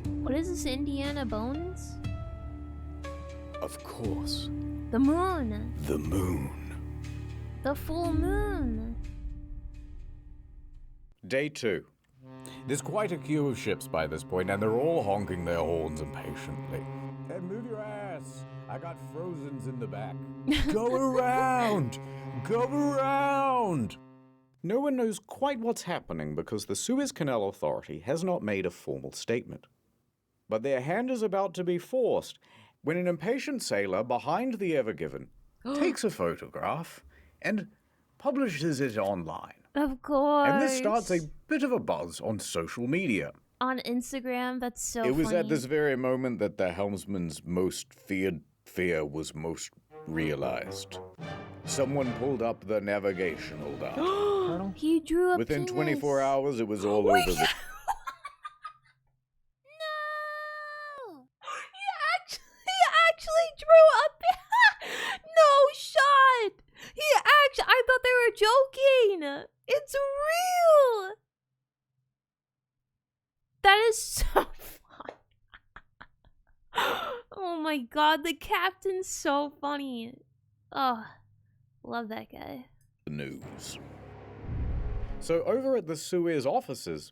What is this, Indiana Bones? Of course. The moon. The moon. The full moon. Day 2. There's quite a queue of ships by this point, and they're all honking their horns impatiently. Hey, move your ass! I got Frozens in the back. Go around! Go around! No one knows quite what's happening because the Suez Canal Authority has not made a formal statement. But their hand is about to be forced when an impatient sailor behind the Ever Given takes a photograph and publishes it online. Of course. And this starts a bit of a buzz on social media. On Instagram, that's so It was funny. at this very moment that the helmsman's most feared fear was most realized. Someone pulled up the navigational data. He drew a Within penis. 24 hours, it was all over the... No! He actually drew a No shot! I thought they were joking! It's real! That is so fun. Oh my god, the captain's so funny. Oh, love that guy. news. So over at the Suez offices,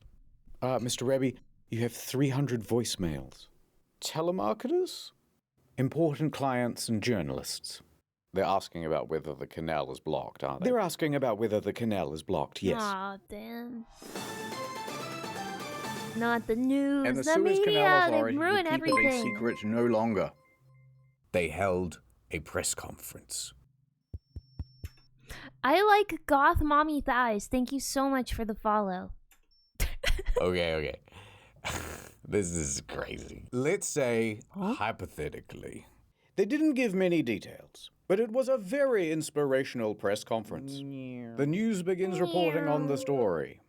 Mr. Rebbe, you have 300 voicemails. Telemarketers? Important clients and journalists. They're asking about whether the canal is blocked, aren't they? They're asking about whether the canal is blocked, yes. Aw, damn. Not the news, And the the Suez media, Canal they Authority ruin would keep it a everything. secret no longer. They held a press conference. I like goth mommy thighs. Thank you so much for the follow. Okay. This is crazy. Let's say, hypothetically, they didn't give many details, but it was a very inspirational press conference. The news begins reporting on the story.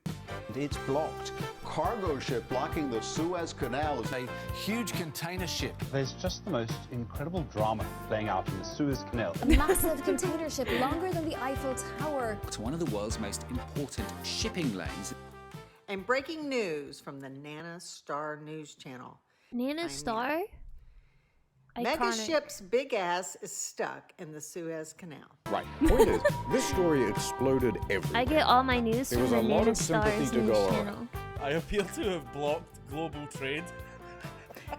It's blocked. Cargo ship blocking the Suez Canal is a huge container ship. There's just the most incredible drama playing out in the Suez Canal. A massive container ship longer than the Eiffel Tower. It's one of the world's most important shipping lanes. And breaking news from the Nana Star News Channel. Nana Star? Mega Iconic. ship's big ass is stuck in the Suez Canal. Right. Point is, this story exploded everywhere. I get all my news There from was the a lot Nana of sympathy Stars to news go around. channel. I appear to have blocked global trade.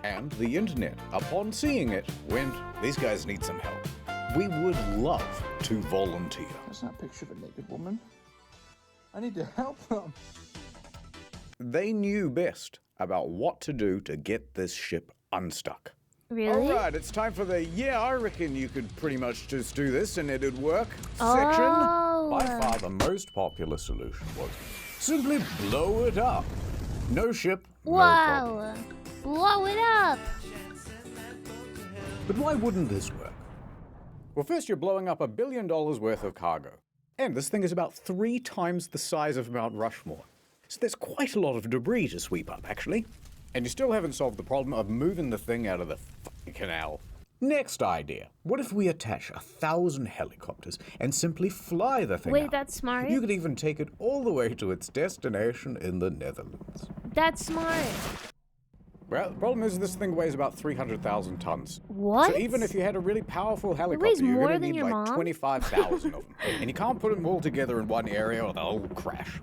And the internet, upon seeing it, went, these guys need some help. We would love to volunteer. That's not a picture of a naked woman. I need to help them. They knew best about what to do to get this ship unstuck. Really? All right, it's time for the, I reckon you could pretty much just do this and it'd work Oh. section. By far the most popular solution was simply blow it up. No ship, no problem. Whoa! Blow it up! But why wouldn't this work? Well, first you're blowing up $1 billion worth of cargo. And this thing is about 3 times the size of Mount Rushmore. So there's quite a lot of debris to sweep up, actually. And you still haven't solved the problem of moving the thing out of the fucking canal. Next idea. What if we attach 1,000 helicopters and simply fly the thing Wait, out? that's smart. You could even take it all the way to its destination in the Netherlands. That's smart. Well, the problem is this thing weighs about 300,000 tons. What? So even if you had a really powerful weighs helicopter, you're more going to than need your like mom? 25,000 of them. And you can't put them all together in one area or they'll crash.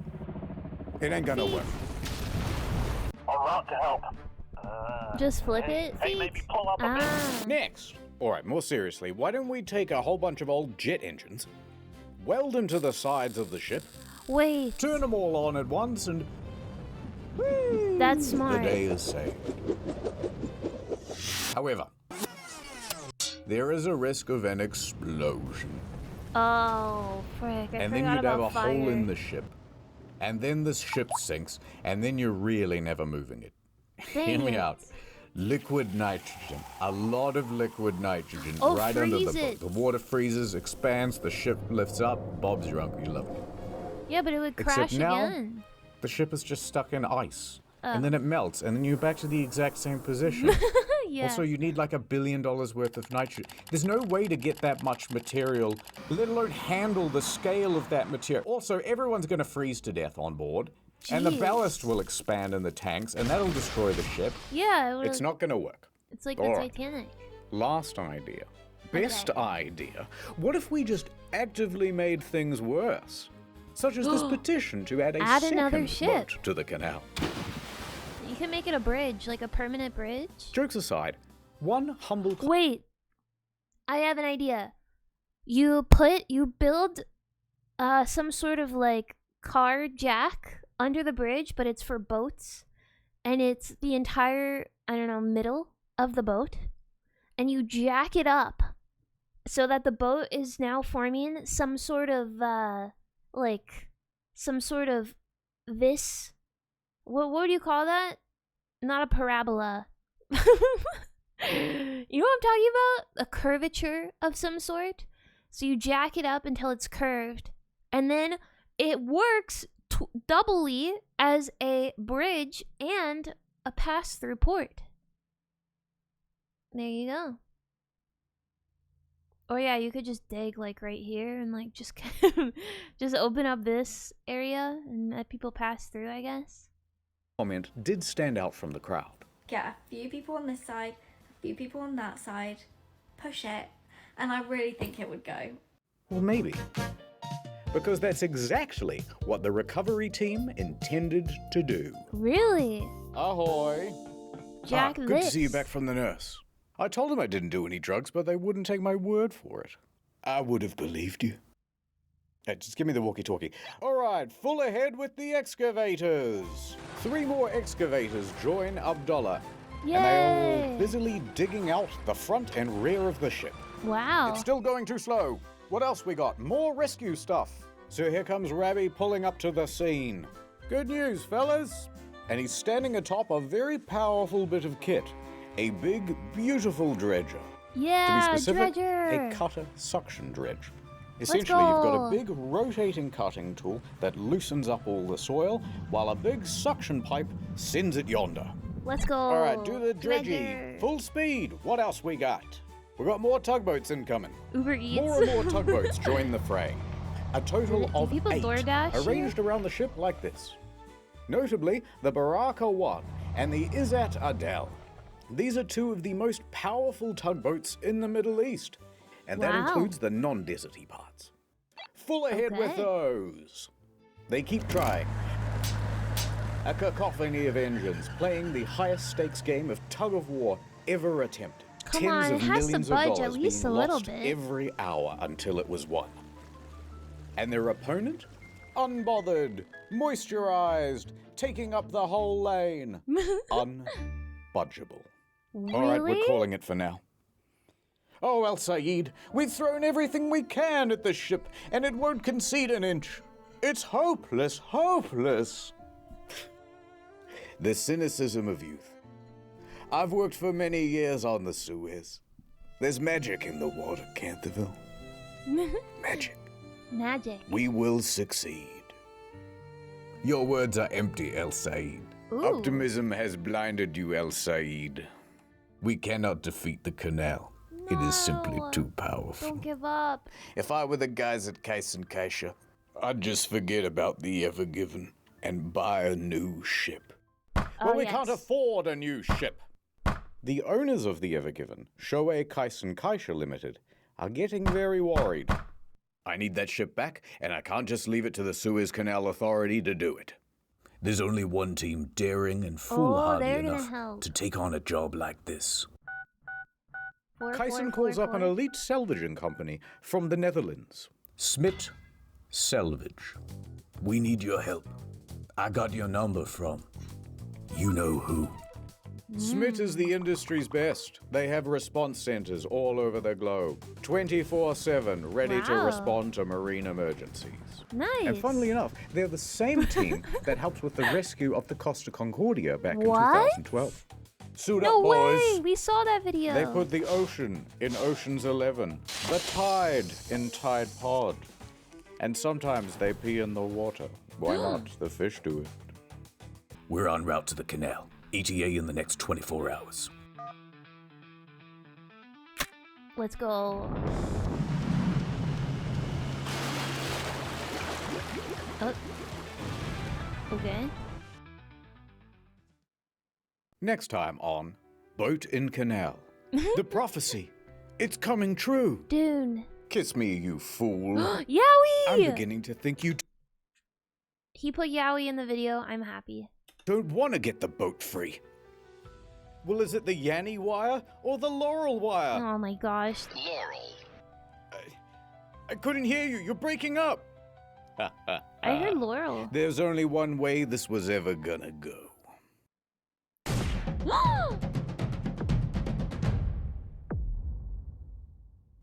It ain't gonna work. En route to help. Just flip it? Maybe pull up a bit. Next. All right, more seriously, why don't we take a whole bunch of old jet engines, weld them to the sides of the ship, Wait. turn them all on at once, and whee, That's smart. the day is saved. However, there is a risk of an explosion. Oh, frick. I And then forgot you'd have about a fire. hole in the ship. And then the ship sinks, and then you're really never moving it. Hear Dang me it. out. Liquid nitrogen. A lot of liquid nitrogen Oh, right under the freeze boat. it. The water freezes, expands, the ship lifts up. Bob's your uncle, you love it. Yeah, but it would Except crash now, again. the ship is just stuck in ice. Oh. And then it melts, and then you're back to the exact same position. Yeah. Also, you need like $1 billion worth of nitrogen. There's no way to get that much material, let alone handle the scale of that material. Also, everyone's going to freeze to death on board. And the ballast will expand in the tanks, and that'll destroy the ship. Yeah. It's not going to work. It's like the All right. Titanic. Last idea. Best idea. What if we just actively made things worse? Such as this petition to add another second ship boat to the canal. You can make it a bridge, like a permanent bridge. Jokes aside, one humble... Wait. I have an idea. You build some sort of like car jack under the bridge, but it's for boats. And it's the entire, I don't know, middle of the boat. And you jack it up so that the boat is now forming some sort of, this. What do you call that? Not a parabola. You know what I'm talking about? A curvature of some sort. So you jack it up until it's curved. And then it works doubly as a bridge and a pass-through port. There you go. Or yeah, you could just dig like right here and like just just open up this area and let people pass through, I guess. Comment did stand out from the crowd. Get a few people on this side, a few people on that side, push it, and I really think it would go. Well, maybe. Because that's exactly what the recovery team intended to do. Really? Ahoy! Jack Good this. to see you back from the nurse. I told them I didn't do any drugs, but they wouldn't take my word for it. I would have believed you. Hey, just give me the walkie-talkie. All right, full ahead with the excavators. 3 more excavators join Abdullah. Yay! And they are all busily digging out the front and rear of the ship. Wow. It's still going too slow. What else we got? More rescue stuff. So here comes Rabbi pulling up to the scene. Good news, fellas. And he's standing atop a very powerful bit of kit. A big, beautiful dredger. Yeah, to be specific, dredger. a cutter suction dredge. Essentially, you've got a big rotating cutting tool that loosens up all the soil, while a big suction pipe sends it yonder. Let's go. All right, do the dredgy. Dredger. Full speed. What else we got? We got more tugboats incoming. Uber Eats. More and more tugboats join the fray. A total of people 8 DoorDash arranged around the ship like this. Notably, the Baraka 1 and the Izzat Adel. These are 2 of the most powerful tugboats in the Middle East. And that includes the non-deserty parts. Full ahead with those. They keep trying. A cacophony of engines playing the highest stakes game of tug-of-war ever attempted. Come Tens on, of it has to millions of budge dollars at least being a little lost bit. every hour until it was won. And their opponent? Unbothered, moisturized, taking up the whole lane. Unbudgeable. All right, we're calling it for now. Oh, El Said, we've thrown everything we can at the ship, and it won't concede an inch. It's hopeless, hopeless. The cynicism of youth. I've worked for many years on the Suez. There's magic in the water, Canterville. Magic. Magic. We will succeed. Your words are empty, El Said. Ooh. Optimism has blinded you, El Said. We cannot defeat the canal. It is simply too powerful. Don't give up. If I were the guys at Case and Kaisha, I'd just forget about the Ever Given and buy a new ship. Well, we can't afford a new ship. The owners of the Ever Given, Shoei Kaisen Kaisha Limited, are getting very worried. I need that ship back, and I can't just leave it to the Suez Canal Authority to do it. There's only one team daring and foolhardy enough to take on a job like this. Kaisen calls up an elite salvaging company from the Netherlands. Smit Salvage. We need your help. I got your number from you know who. Smit is the industry's best. They have response centers all over the globe, 24/7, ready to respond to marine emergencies. Nice. And funnily enough, they're the same team that helped with the rescue of the Costa Concordia back in What? 2012. Suit No up, boys. way. We saw that video. They put the ocean in Ocean's 11, the tide in Tide Pod, and sometimes they pee in the water. Why not? The fish do it. We're en route to the canal. ETA in the next 24 hours. Let's go. Oh. Okay. Next time on Boat in Canal. The prophecy. It's coming true. Dune. Kiss me, you fool. Yowie! I'm beginning to think you He put Yowie in the video. I'm happy. don't want to get the boat free. Well, is it the Yanny wire or the Laurel wire? Oh my gosh. Laurel. I couldn't hear you. You're breaking up. I heard Laurel. There's only one way this was ever gonna go.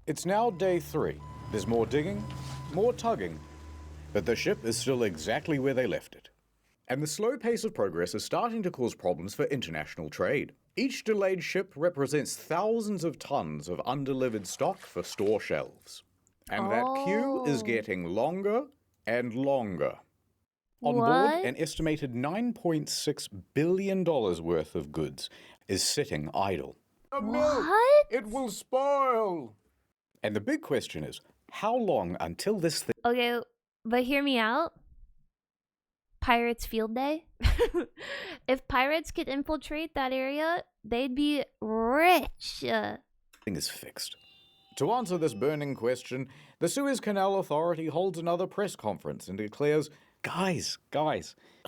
It's now day 3. There's more digging, more tugging, but the ship is still exactly where they left it. And the slow pace of progress is starting to cause problems for international trade. Each delayed ship represents thousands of tons of undelivered stock for store shelves. And that queue is getting longer and longer. On board, an estimated $9.6 billion worth of goods is sitting idle. What? It will spoil! And the big question is, how long until this thing... Okay, but hear me out. Pirates field day. If pirates could infiltrate that area, they'd be rich. Thing is fixed. To answer this burning question, the Suez Canal Authority holds another press conference and declares, guys,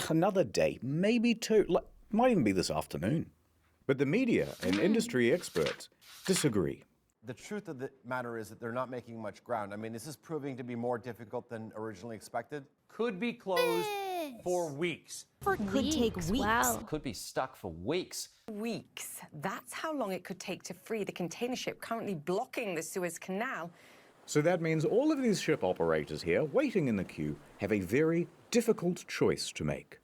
another day, maybe 2, might even be this afternoon. But the media and industry experts disagree. The truth of the matter is that they're not making much ground. I mean, is this proving to be more difficult than originally expected? Could be closed for weeks. Could take weeks. Wow. Could be stuck for weeks. Weeks. That's how long it could take to free the container ship currently blocking the Suez Canal. So that means all of these ship operators here, waiting in the queue, have a very difficult choice to make.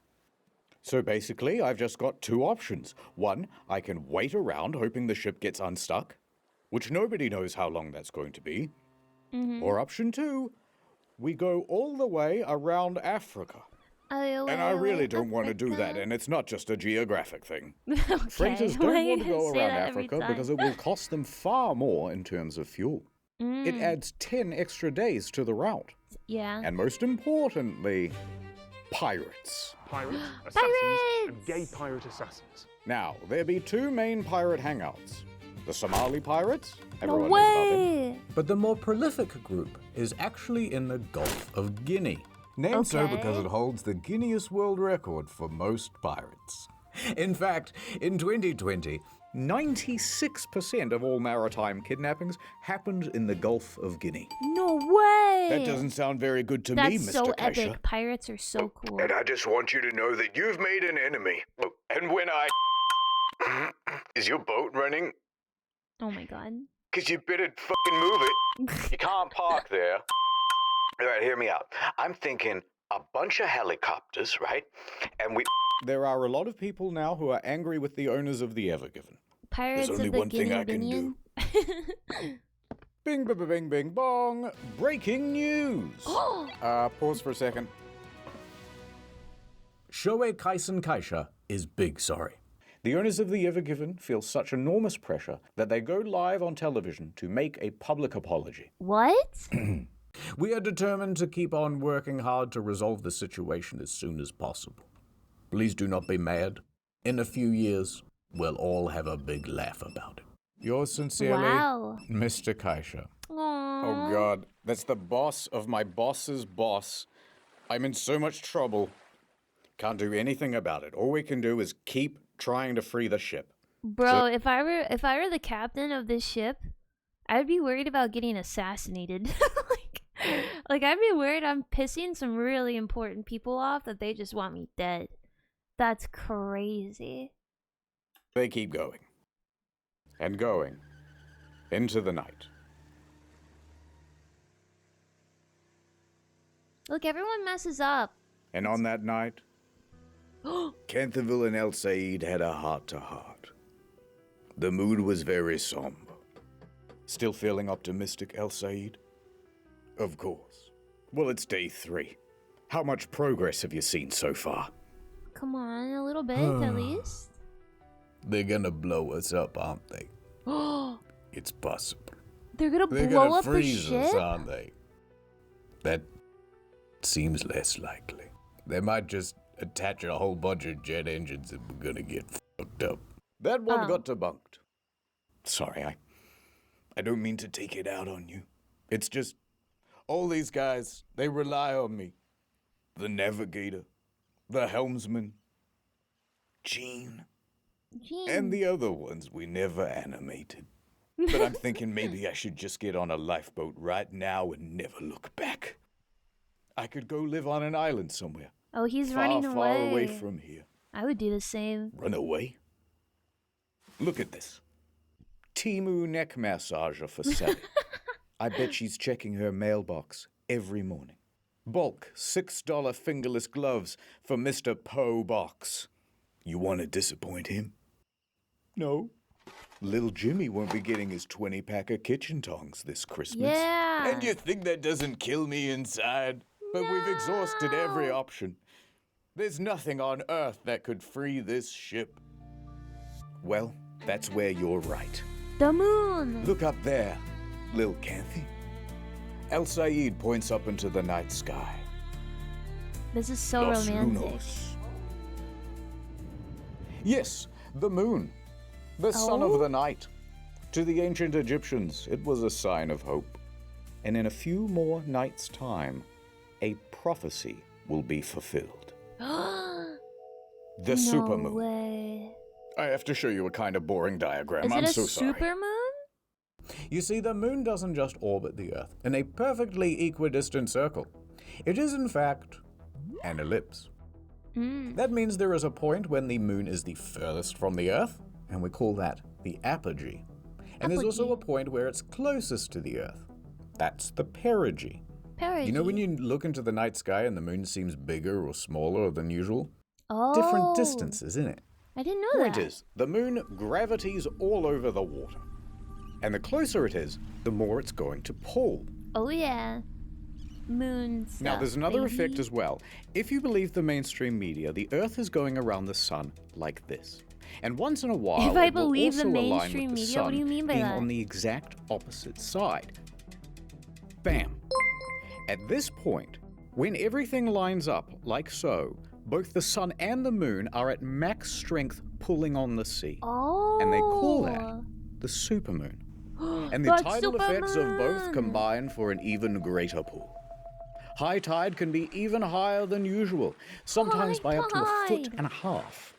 So basically, I've just got 2 options. One, I can wait around hoping the ship gets unstuck, which nobody knows how long that's going to be. Or option 2, we go all the way around Africa. And I really don't want to do that, and it's not just a geographic thing. Freighters don't want to go around Africa because it will cost them far more in terms of fuel. It adds 10 extra days to the route. Yeah. And most importantly, pirates. Pirates, assassins, and gay pirate assassins. Now, there be 2 main pirate hangouts. The Somali pirates, No everyone knows about way. them. But the more prolific group is actually in the Gulf of Guinea. Named so because it holds the Guinness World Record for most pirates. In fact, in 2020, 96% of all maritime kidnappings happened in the Gulf of Guinea. No way. That doesn't sound very good to me, Mr. That's so Kaisha. epic. Pirates are so cool. And I just want you to know that you've made an enemy. And when I... Is your boat running? Oh my god. Because you better fucking move it. You can't park there. All right, hear me out. I'm thinking a bunch of helicopters, right? And we... There are a lot of people now who are angry with the owners of the Ever Given. Pirates There's only of the one thing I can Guinea-Binian. do. Bing, bing, bing, bing, bong. Breaking news. Pause for a second. Shoei Kaisen Kaisha is big sorry. The owners of the Ever Given feel such enormous pressure that they go live on television to make a public apology. What? We are determined to keep on working hard to resolve the situation as soon as possible. Please do not be mad. In a few years, we'll all have a big laugh about it. Yours sincerely, Wow. Mr. Kaisha. Aww. Oh God, that's the boss of my boss's boss. I'm in so much trouble. Can't do anything about it. All we can do is keep trying to free the ship. Bro, if I were the captain of this ship, I'd be worried about getting assassinated. like I'd be worried I'm pissing some really important people off that they just want me dead. That's crazy. They keep going. And going. Into the night. Look, everyone messes up. And on that night, Canterville and El Said had a heart-to-heart. The mood was very somber. Still feeling optimistic, El Said? Of course. Well, it's day 3. How much progress have you seen so far? Come on, a little bit at least. They're gonna blow us up, aren't they? It's possible. They're gonna They're blow gonna up the freeze us, ship? aren't they? That seems less likely. They might just attach a whole bunch of jet engines and we're gonna get fucked up. That one got debunked. Sorry, I don't mean to take it out on you. It's just, all these guys, they rely on me. The navigator, the helmsman, Gene, and the other ones we never animated. But I'm thinking maybe I should just get on a lifeboat right now and never look back. I could go live on an island somewhere. Oh, he's far, running far away. away from here. I would do the same. Run away? Look at this. Timu neck massager for Sally. I bet she's checking her mailbox every morning. Bulk $6 fingerless gloves for Mr. Poe Box. You want to disappoint him? No. Little Jimmy won't be getting his 20-pack of kitchen tongs this Christmas. Yeah. And you think that doesn't kill me inside? But we've exhausted every option. There's nothing on Earth that could free this ship. Well, that's where you're right. The moon. Look up there, Lil Canthy. El Said points up into the night sky. This is so Los romantic. Lunos. Yes, the moon. The sun of the night. To the ancient Egyptians, it was a sign of hope. And in a few more nights' time, a prophecy will be fulfilled. The supermoon. No way. I have to show you a kind of boring diagram. Is I'm it a so sorry. supermoon? You see, the moon doesn't just orbit the Earth in a perfectly equidistant circle. It is, in fact, an ellipse. That means there is a point when the moon is the furthest from the Earth, and we call that the apogee. And there's also a point where it's closest to the Earth. That's the perigee. You know when you look into the night sky and the moon seems bigger or smaller than usual? Oh. Different distances, isn't it? I didn't know Point that. is, the moon gravities all over the water. And the closer it is, the more it's going to pull. Oh yeah. Moon stuff, Now, there's another baby. effect as well. If you believe the mainstream media, the Earth is going around the sun like this. And once in a while, If I it will believe the also align mainstream with the media, what do sun you mean by being that? on the exact opposite side. Bam. At this point, when everything lines up like so, both the sun and the moon are at max strength pulling on the sea. Oh. And they call that the supermoon. And the That's tidal effects of both supermoon. combine for an even greater pull. High tide can be even higher than usual, sometimes by up to a foot and a half.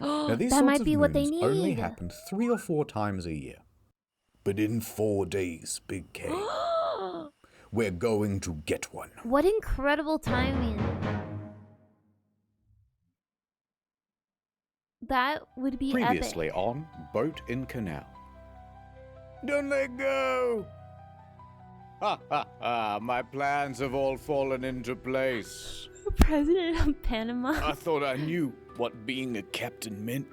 Now, these That sorts might of be what they moons only need. happen 3 or 4 times a year. But in 4 days, Big K, we're going to get one. What incredible timing. That would be Previously epic. on Boat in Canal. Don't let go! Ha ha ha, my plans have all fallen into place. President of Panama. I thought I knew what being a captain meant.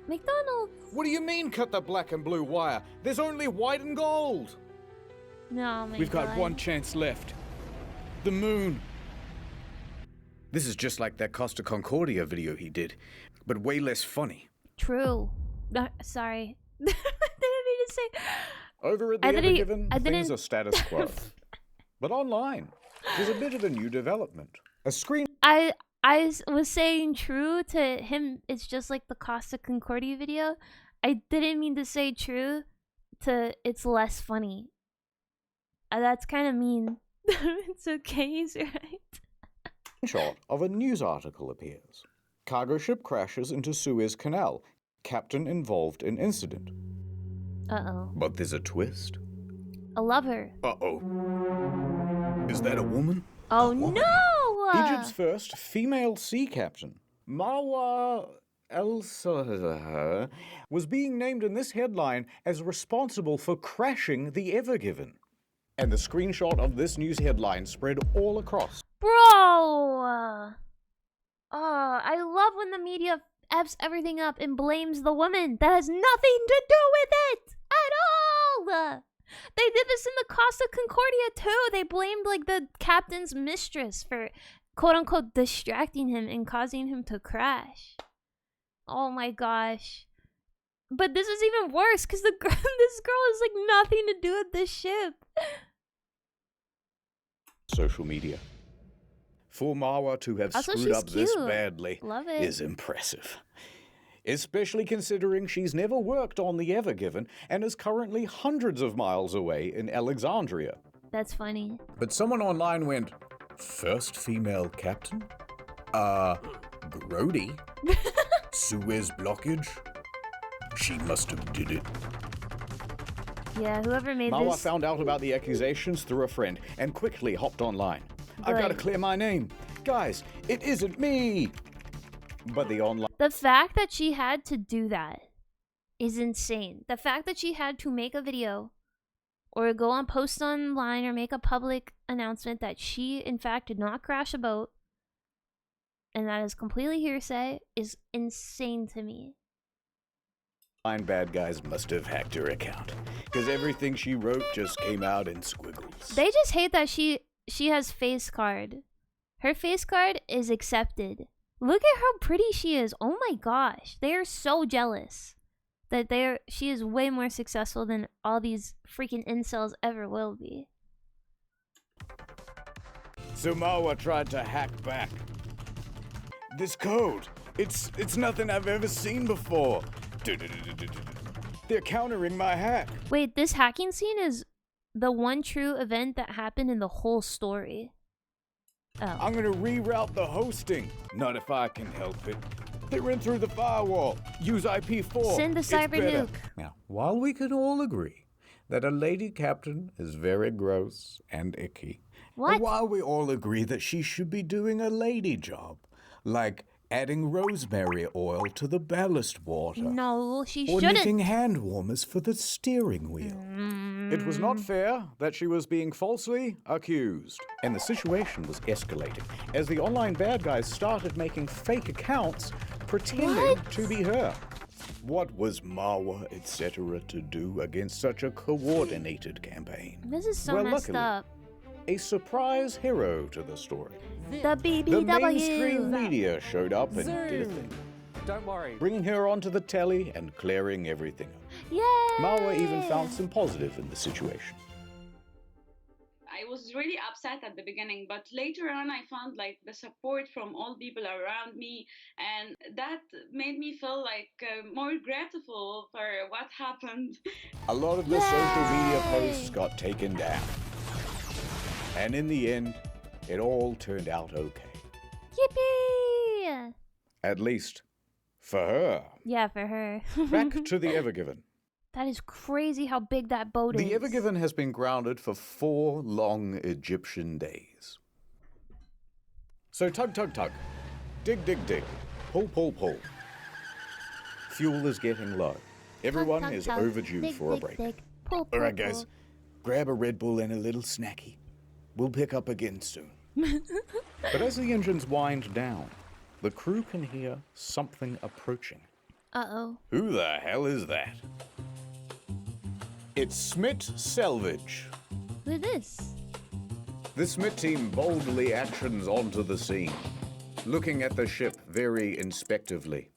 McDonald's. What do you mean cut the black and blue wire? There's only white and gold. No, my We've God. got one chance left. The moon. This is just like that Costa Concordia video he did, but way less funny. True. Sorry. I didn't mean to say. Over at the I didn't- Evergiven, I things didn't- are status quo. But online, there's a bit of a new development. A screen I was saying true to him. It's just like the Costa Concordia video. I didn't mean to say true to it's less funny. That's kind of mean. It's okay, he's right. shot of a news article appears. Cargo ship crashes into Suez Canal. Captain involved in incident. Uh-oh. But there's a twist. I love her. Uh-oh. Is that a woman? Oh no! Egypt's first female sea captain, Marwa El-Sahar, was being named in this headline as responsible for crashing the Evergiven. And the screenshot of this news headline spread all across. Bro! Oh, I love when the media f's everything up and blames the woman. That has nothing to do with it at all! They did this in the Costa Concordia too. They blamed like the captain's mistress for quote unquote distracting him and causing him to crash. Oh my gosh. But this is even worse because this girl has like nothing to do with this ship. Social media. For Marwa to have Also, screwed she's up this cute. badly Love it. is impressive. Especially considering she's never worked on the Ever Given and is currently hundreds of miles away in Alexandria. That's funny. But someone online went, first female captain? Grody? Suez blockage? She must have did it. Yeah, whoever made Marwa this. found out about the accusations through a friend and quickly hopped online. I've got to Good. clear my name. Guys, it isn't me. But the online... The fact that she had to do that is insane. The fact that she had to make a video or go on post online or make a public announcement that she in fact did not crash a boat and that is completely hearsay is insane to me. bad guys must have hacked her account because everything she wrote just came out in squiggles. They just hate that she has face card. Her face card is accepted. Look at how pretty she is. Oh my gosh. They are so jealous that she is way more successful than all these freaking incels ever will be. So Marwa tried to hack back. This code, it's nothing I've ever seen before. They're countering my hack. Wait, this hacking scene is the one true event that happened in the whole story. Oh. I'm gonna reroute the hosting. Not if I can help it. They ran through the firewall. Use IP4. Send the It's cyber better. nuke. Now, while we can all agree that a lady captain is very gross and icky, What? and while we all agree that she should be doing a lady job, like adding rosemary oil to the ballast water, No, she or shouldn't. knitting hand warmers for the steering wheel. It was not fair that she was being falsely accused. And the situation was escalating as the online bad guys started making fake accounts pretending to be her. What was Marwa, etc. to do against such a coordinated campaign? This is so Well, messed luckily, up. a surprise hero to the story. The BBW. The mainstream media showed up and did a thing, Don't worry. bringing her onto the telly and clearing everything up. Yay! Marwa even found some positive in the situation. I was really upset at the beginning, but later on I found like the support from all people around me, and that made me feel like more grateful for what happened. A lot of the social media posts got taken down. And in the end, it all turned out okay. Yippee! At least, for her. Yeah, for her. Back to the Ever Given. That is crazy how big that boat is. The Ever Given has been grounded for 4 long Egyptian days. So tug, tug, tug. Dig, dig, dig. Pull, pull, pull. Fuel is getting low. Everyone Tug, tug, is tug. overdue Dig, for a dig, break. dig. Pull, All right, pull, guys. Grab a Red Bull and a little snacky. We'll pick up again soon. But as the engines wind down, the crew can hear something approaching. Uh-oh. Who the hell is that? It's Smith Selvage. Who is this? The Smith team boldly actions onto the scene, looking at the ship very inspectively.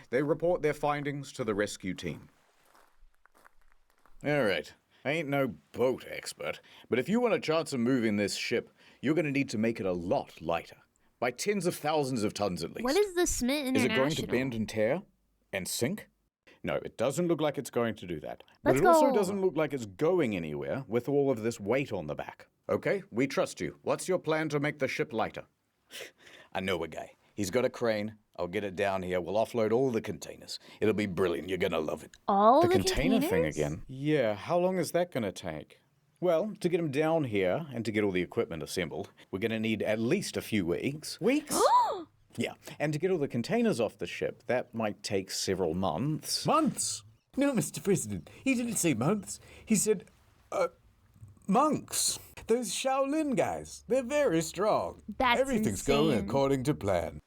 They report their findings to the rescue team. All right, I ain't no boat expert, but if you want a chance of moving this ship, you're going to need to make it a lot lighter, by tens of thousands of tons at least. What is the Smith International? Is it going to bend and tear and sink? No, it doesn't look like it's going to do that. But Let's it also go. doesn't look like it's going anywhere with all of this weight on the back. Okay, we trust you. What's your plan to make the ship lighter? I know a guy. He's got a crane. I'll get it down here. We'll offload all the containers. It'll be brilliant. You're gonna love it. All the container containers? thing again. Yeah, how long is that gonna take? Well, to get them down here and to get all the equipment assembled, we're gonna need at least a few weeks. Weeks? Yeah, and to get all the containers off the ship, that might take several months. Months? No, Mr. President, he didn't say months. He said, monks. Those Shaolin guys, they're very strong. That's Everything's going insane. according to plan.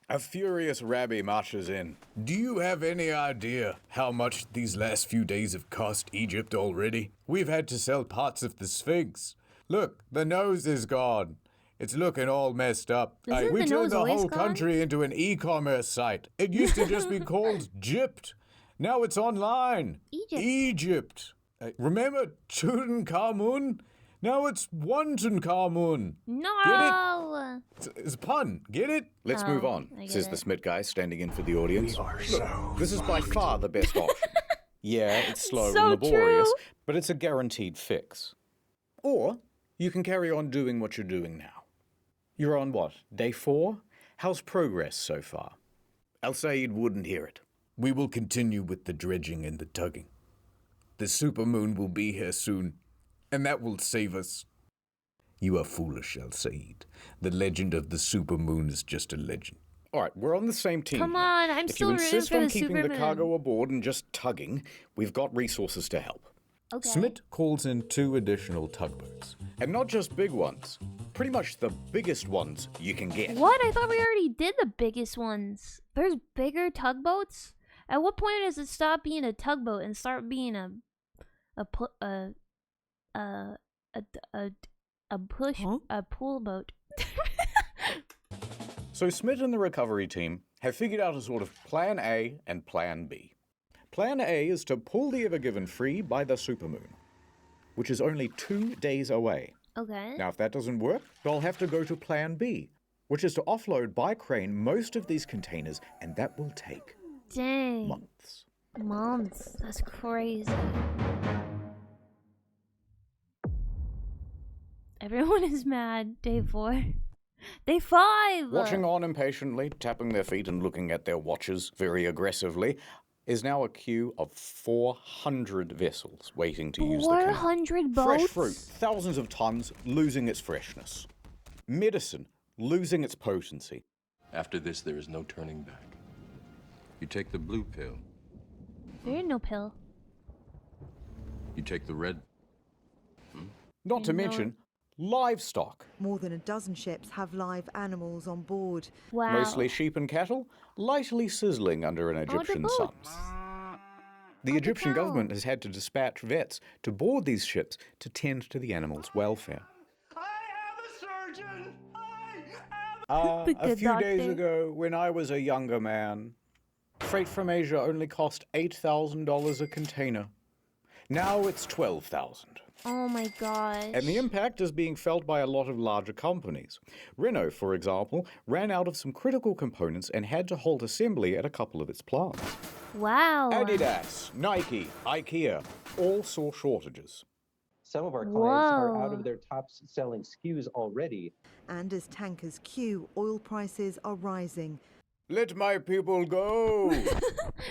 A furious Rabbi marches in. Do you have any idea how much these last few days have cost Egypt already? We've had to sell parts of the Sphinx. Look, the nose is gone. It's looking all messed up. Isn't We the turned nose the always whole gone? country into an e-commerce site. It used to just be called Gypt. Now it's online. Egypt. Remember Tutankhamun? Now it's Tutankhamun. No. It's a pun. Get it? Let's Oh, move on, I get says it. the Smith guy standing in for the audience. We are Look, so this is by far the best option. Yeah, it's slow So and laborious, true. but it's a guaranteed fix. Or you can carry on doing what you're doing now. You're on what, day 4? How's progress so far? Al-Said wouldn't hear it. We will continue with the dredging and the tugging. The supermoon will be here soon, and that will save us. You are foolish, Al-Said. The legend of the supermoon is just a legend. All right, we're on the same team. Come here. on, I'm if still you rooting insist for on the keeping the Superman. cargo aboard and just tugging, we've got resources to help. Okay. Smith calls in 2 additional tugboats. And not just big ones. Pretty much the biggest ones you can get. What? I thought we already did the biggest ones. There's bigger tugboats? At what point does it stop being a tugboat and start being a pool boat? So Smith and the recovery team have figured out a sort of plan A and plan B. Plan A is to pull the Ever Given free by the supermoon, which is only 2 days away. Okay. Now, if that doesn't work, they'll have to go to plan B, which is to offload by crane most of these containers, and that will take Dang. months. Months. That's crazy. Everyone is mad. Day 4. Day 5! Watching on impatiently, tapping their feet and looking at their watches very aggressively, is now a queue of 400 vessels waiting to use the canal. 400 boats? Fresh fruit, thousands of tons, losing its freshness. Medicine, losing its potency. After this, there is no turning back. You take the blue pill. There is no pill. You take the red. Not to mention livestock. More than a dozen ships have live animals on board. Wow. Mostly sheep and cattle, lightly sizzling under an Egyptian sun. The Egyptian government has had to dispatch vets to board these ships to tend to the animals' welfare. A few days ago, when I was a younger man, freight from Asia only cost $8,000 a container. Now it's $12,000. Oh my gosh. And the impact is being felt by a lot of larger companies. Renault, for example, ran out of some critical components and had to halt assembly at a couple of its plants. Wow. Adidas, Nike, IKEA, all saw shortages. Some of our clients are out of their top-selling SKUs already. And as tankers queue, oil prices are rising. Let my people go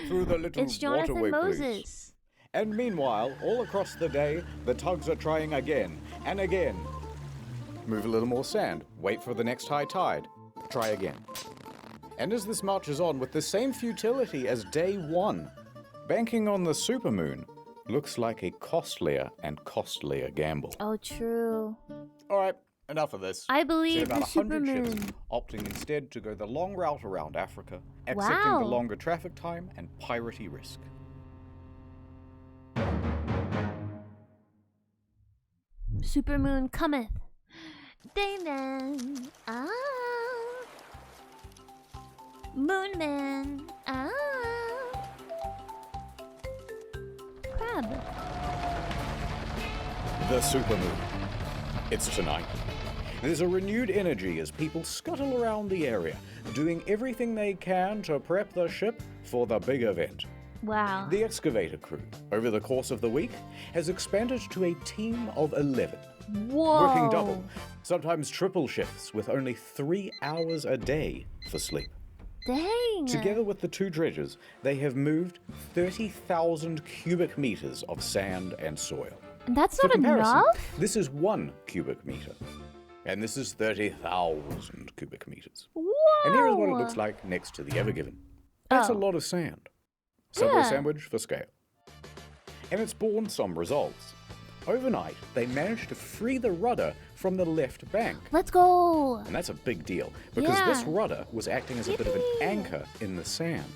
through the little It's Jonathan waterway, Moses. please. And meanwhile, all across the day, the tugs are trying again and again. Move a little more sand, wait for the next high tide, try again. And as this marches on with the same futility as day 1, banking on the supermoon looks like a costlier and costlier gamble. Oh, true. All right, enough of this. I believe See about the 100 ships supermoon. opting instead to go the long route around Africa, accepting Wow. the longer traffic time and piratey risk. Supermoon cometh. Dayman. Ah. Moonman. Ah. Crab. The supermoon. It's tonight. There's a renewed energy as people scuttle around the area, doing everything they can to prep the ship for the big event. Wow. The excavator crew, over the course of the week, has expanded to a team of 11. Whoa. Working double, sometimes triple shifts with only 3 hours a day for sleep. Dang. Together with the 2 dredgers, they have moved 30,000 cubic meters of sand and soil. And that's For not comparison, enough? this is 1 cubic meter. And this is 30,000 cubic meters. Whoa. And here is what it looks like next to the Ever Given. That's a lot of sand. Subway Yeah. sandwich for scale. And it's borne some results. Overnight, they managed to free the rudder from the left bank. Let's go. And that's a big deal, because this Yeah. rudder was acting as a bit of an anchor in the sand.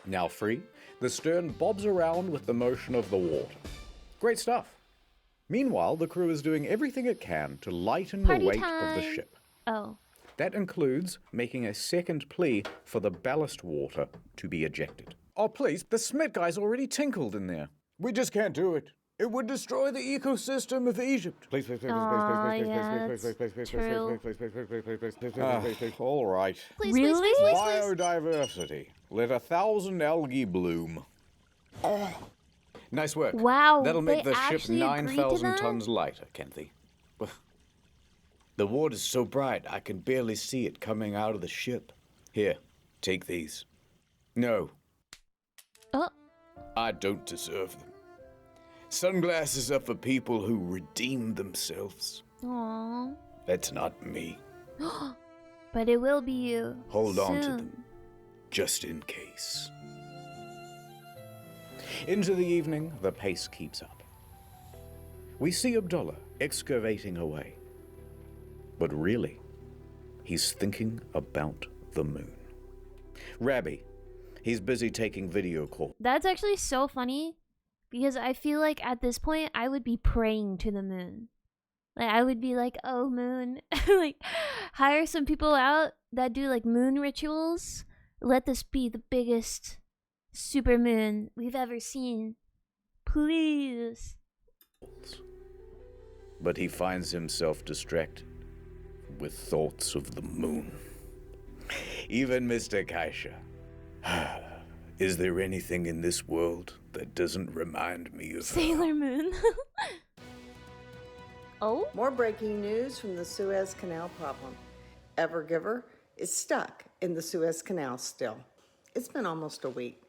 Now free, the stern bobs around with the motion of the water. Great stuff. Meanwhile, the crew is doing everything it can to lighten Party the weight time. of the ship. Oh. That includes making a second plea for the ballast water to be ejected. Oh, please, the Smith guy's already tinkled in there. We just can't do it. It would destroy the ecosystem of Egypt. Please, please, please, please, please, please, please, please, please, please, please, please, please, please, please, please, please, please, please. All right. Please, please, please, please, please. Biodiversity. Let 1,000 algae bloom. Nice work. Wow, That'll make they the ship actually agreed to 9,000 that? tons lighter, Kenthy. The water's so bright, I can barely see it coming out of the ship. Here, take these. No. Oh. I don't deserve them. Sunglasses are for people who redeem themselves. Aww. That's not me. But it will be you. Hold on to soon. them, just in case. Into the evening, the pace keeps up. We see Abdullah excavating away. But really, he's thinking about the moon. Rabbi, he's busy taking video calls. That's actually so funny because I feel like at this point I would be praying to the moon. Like I would be like, "Oh moon, like hire some people out that do like moon rituals. Let this be the biggest super moon we've ever seen. Please." But he finds himself distracted with thoughts of the moon. Even Mr. Kaisha. Is there anything in this world that doesn't remind me of Sailor Moon. Oh? More breaking news from the Suez Canal problem. Evergiver is stuck in the Suez Canal still. It's been almost a week.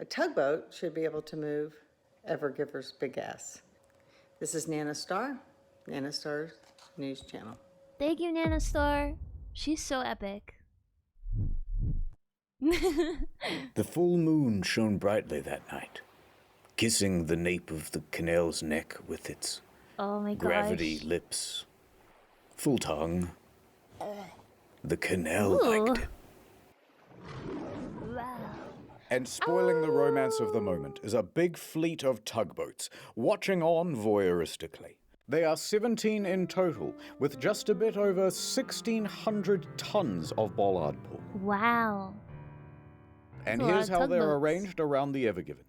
A tugboat should be able to move Evergiver's big ass. This is Nana Star, Nana Star's news channel. Thank you, Nana Star. She's so epic. The full moon shone brightly that night, kissing the nape of the canal's neck with its Oh my gosh. gravity lips. Full tongue. The canal Ooh. liked it. And spoiling the romance of the moment is a big fleet of tugboats, watching on voyeuristically. They are 17 in total, with just a bit over 1,600 tons of bollard pull. Wow. And That's a lot here's of how they're tugboats. arranged around the Ever Given.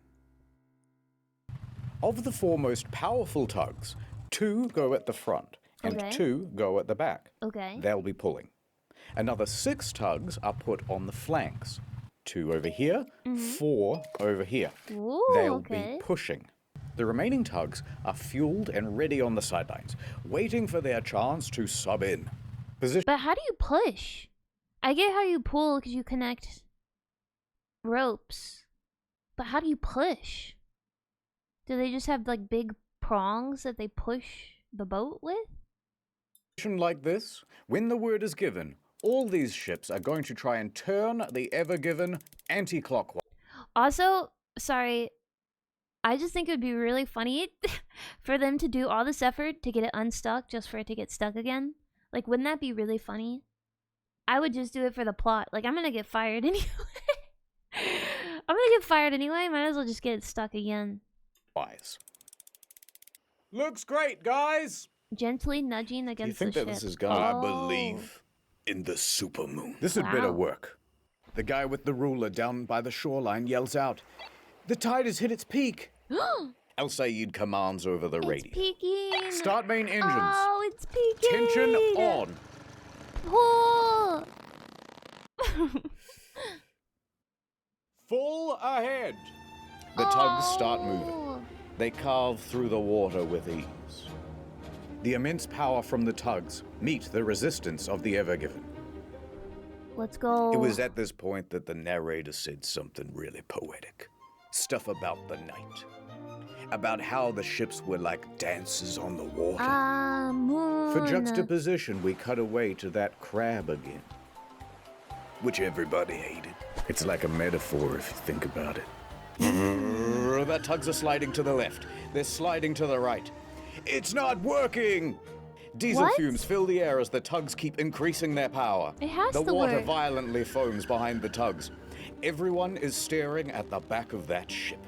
Of the four most powerful tugs, 2 go at the front and Okay. 2 go at the back. Okay. They'll be pulling. Another 6 tugs are put on the flanks. 2 over here, 4 over here. Ooh, They'll okay. be pushing. The remaining tugs are fueled and ready on the sidelines, waiting for their chance to sub in. Position. But how do you push? I get how you pull because you connect ropes. But how do you push? Do they just have like big prongs that they push the boat with? Like this, when the word is given, all these ships are going to try and turn the Ever Given anti-clockwise. Also, sorry, I just think it would be really funny for them to do all this effort to get it unstuck just for it to get stuck again. Like, wouldn't that be really funny? I would just do it for the plot. Like, I'm gonna get fired anyway. I'm gonna get fired anyway. Might as well just get it stuck again. Looks great, guys! Gently nudging against think the that ship. this is gonna- I Oh. believe in the supermoon. This had better Wow. work. The guy with the ruler down by the shoreline yells out, "The tide has hit its peak!" Al Sayed commands over the It's radio. peaking. Start main engines. Oh, it's peaking. Tension on. Pull. Full ahead. The tugs start moving. Oh. They carve through the water with ease. The immense power from the tugs meet the resistance of the Ever Given. Let's go. It was at this point that the narrator said something really poetic. Stuff about the night. About how the ships were like dances on the water. Moon. For juxtaposition, we cut away to that crab again. Which everybody hated. It's like a metaphor if you think about it. The tugs are sliding to the left. They're sliding to the right. It's not working! Diesel What? fumes fill the air as the tugs keep increasing their power. It has the to water work. violently foams behind the tugs. Everyone is staring at the back of that ship.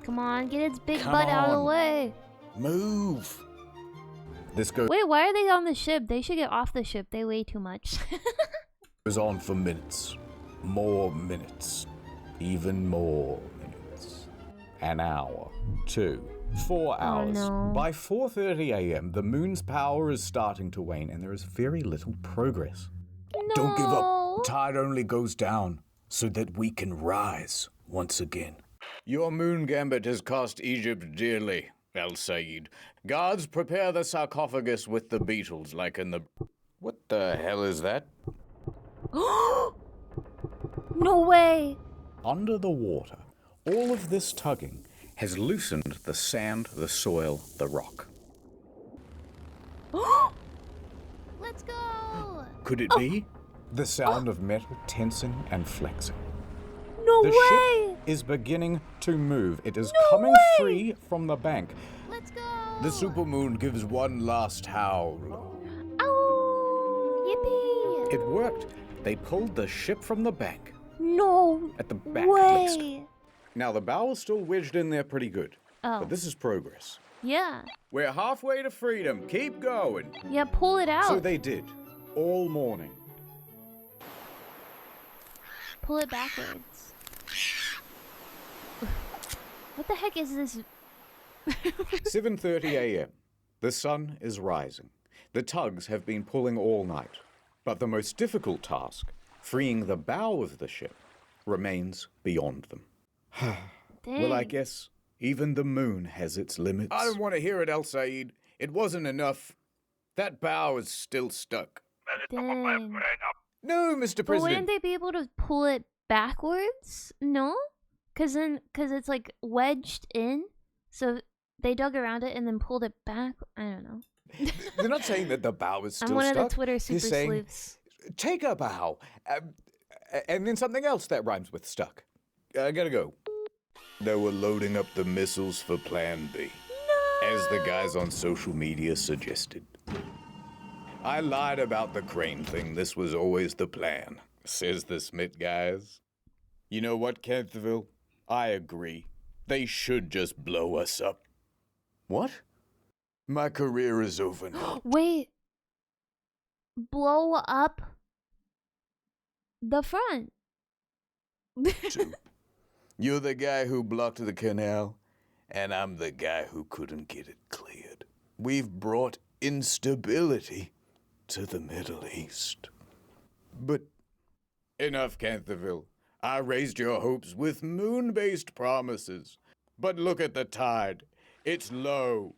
Come on, get its big Come butt out of the on. way. Move! This goes Wait, why are they on the ship? They should get off the ship. They weigh too much. on for minutes. More minutes. Even more minutes. An hour. 2. 4 hours. no. By 4:30 a.m., the moon's power is starting to wane and there is very little progress. Don't give up. Tide only goes down so that we can rise once again. Your moon gambit has cost Egypt dearly, El Said. Guards, prepare the sarcophagus with the beetles, like in the... What the hell is that? No way! Under the water, all of this tugging has loosened the sand, the soil, the rock. Let's go! Could it be? The sound of metal tensing and flexing. No The way! ship is beginning to move. It is coming free from the bank. Let's go! The supermoon gives one last howl. Ow! Yippee! It worked. They pulled the ship from the bank. No At the back, at least. way! Now, the bow is still wedged in there pretty good. Oh. But this is progress. Yeah. We're halfway to freedom. Keep going. Yeah, pull it out. So they did. All morning. Pull it backwards. What the heck is this? 7:30 a.m. The sun is rising. The tugs have been pulling all night. But the most difficult task, freeing the bow of the ship, remains beyond them. Well, I guess even the moon has its limits. I don't want to hear it, El Said. It wasn't enough. That bow is still stuck. Dang. No, Mr. But President. wouldn't they be able to pull it backwards? No? Cause it's like wedged in. So they dug around it and then pulled it back. I don't know. They're not saying that the bow is still I'm one stuck. of the Twitter super They're saying, sleuths. take a bow. And then something else that rhymes with stuck. I gotta go. They were loading up the missiles for Plan B. As the guys on social media suggested. I lied about the crane thing. This was always the plan, says the Smith guys. You know what, Canterville? I agree. They should just blow us up. What? My career is over now. Wait. Blow up the front. You're the guy who blocked the canal, and I'm the guy who couldn't get it cleared. We've brought instability to the Middle East. But enough, Canterville. I raised your hopes with moon-based promises. But look at the tide. It's low.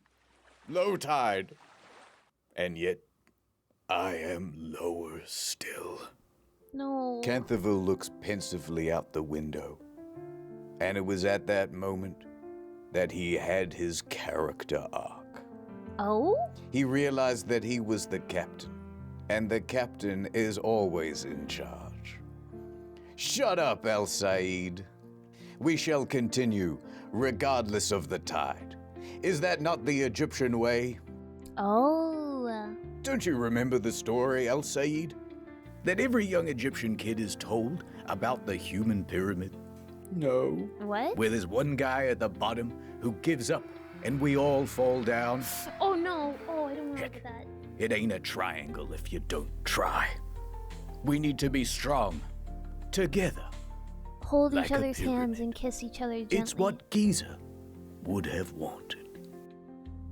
Low tide. And yet, I am lower still. No. Canterville looks pensively out the window. And it was at that moment that he had his character arc. Oh? He realized that he was the captain, and the captain is always in charge. Shut up, El Said. We shall continue, regardless of the tide. Is that not the Egyptian way? Oh. Don't you remember the story, El Said? That every young Egyptian kid is told about the human pyramid? No. What? Where there's one guy at the bottom who gives up and we all fall down. Oh no. Oh, I don't want to look at that. It ain't a triangle if you don't try. We need to be strong. Together. Hold Like each a other's pyramid. hands and kiss each other gently. It's what Giza would have wanted.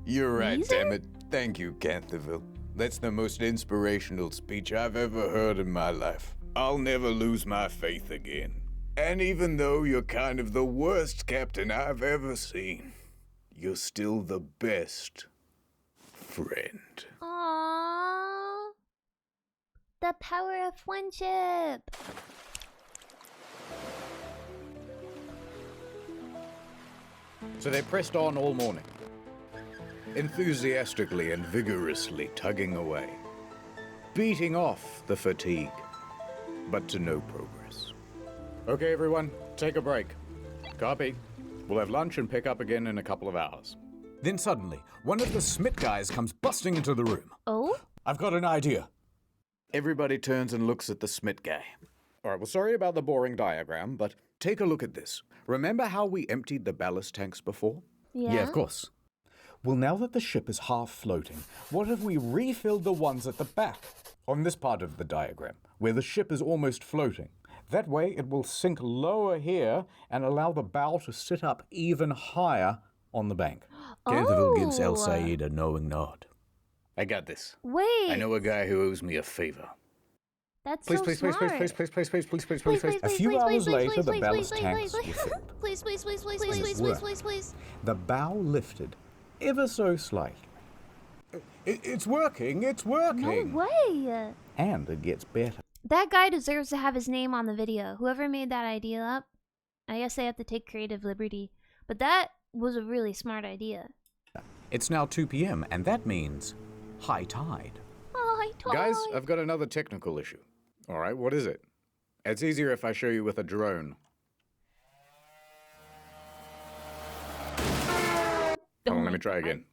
You're right, Giza? damn it. Thank you, Canterville. That's the most inspirational speech I've ever heard in my life. I'll never lose my faith again. And even though you're kind of the worst captain I've ever seen, you're still the best friend. Aww. The power of friendship. So they pressed on all morning. Enthusiastically and vigorously tugging away, beating off the fatigue, but to no progress. Okay, everyone, take a break. Copy. We'll have lunch and pick up again in a couple of hours. Then suddenly, one of the Smith guys comes busting into the room. Oh? I've got an idea. Everybody turns and looks at the Smith guy. All right, well, sorry about the boring diagram, but Take a look at this. Remember how we emptied the ballast tanks before? Yeah. Yeah, of course. Well, now that the ship is half floating, what if we refilled the ones at the back? On this part of the diagram, where the ship is almost floating. That way it will sink lower here and allow the bow to sit up even higher on the bank. Canterville gives El Said a knowing nod. I got this. Wait. I know a guy who owes me a favor. That's Please, so please, please, smart. please, please, please, please, please, please, please, please. A few hours later, the ballast tanks were filled. Please, please, please, please, And it please, please, worked. please, please. The bow lifted, ever so slightly. It's working, it's working. No way. And it gets better. That guy deserves to have his name on the video. Whoever made that idea up, I guess they have to take creative liberty. But that was a really smart idea. It's now 2 p.m. and that means high tide. High tide. Guys, I've got another technical issue. All right, what is it? It's easier if I show you with a drone. Hold on, let me try again.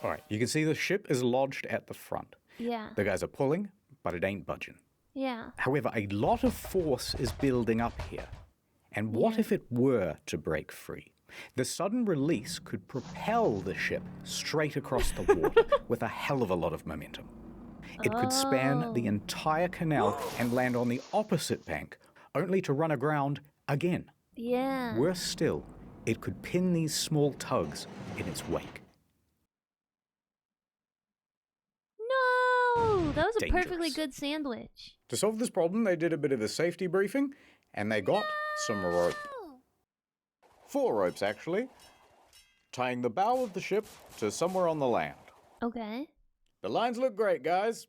All right, you can see the ship is lodged at the front. Yeah. The guys are pulling, but it ain't budging. Yeah. However, a lot of force is building up here. And what if it were to break free? The sudden release could propel the ship straight across the water with a hell of a lot of momentum. It could span the entire canal and land on the opposite bank, only to run aground again. Yeah. Worse still, it could pin these small tugs in its wake. No! That was a Dangerous. perfectly good sandwich. To solve this problem, they did a bit of a safety briefing, and they got some rope. 4 ropes, actually, tying the bow of the ship to somewhere on the land. Okay. The lines look great, guys.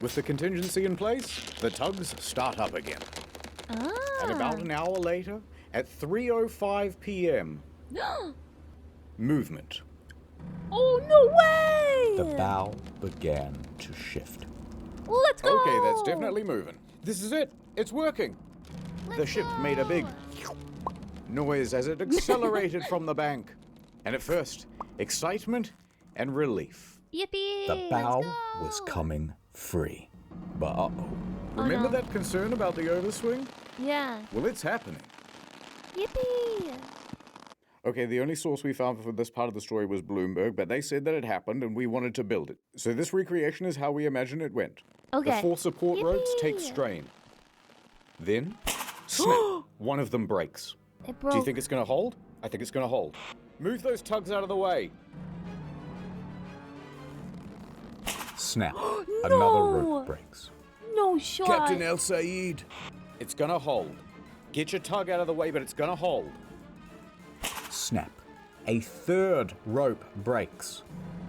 With the contingency in place, the tugs start up again. And about an hour later, at 3:05 p.m., movement. Oh, no way! The bow began to shift. Well, let's go! Okay, that's definitely moving. This is it. It's working. The ship made a big noise as it accelerated from the bank. And at first, excitement and relief. Yippee! The bow was coming free. But uh-oh. Remember that concern about the overswing? Yeah. Well, it's happening. Yippee! Okay, the only source we found for this part of the story was Bloomberg, but they said that it happened and we wanted to build it. So this recreation is how we imagine it went. Okay. The 4 support ropes take strain. Then, snap, one of them breaks. It broke. Do you think it's gonna hold? I think it's gonna hold. Move those tugs out of the way. Snap. Another rope breaks. No shot. Captain El Said. It's gonna hold. Get your tug out of the way, but it's gonna hold. Snap. A 3rd rope breaks.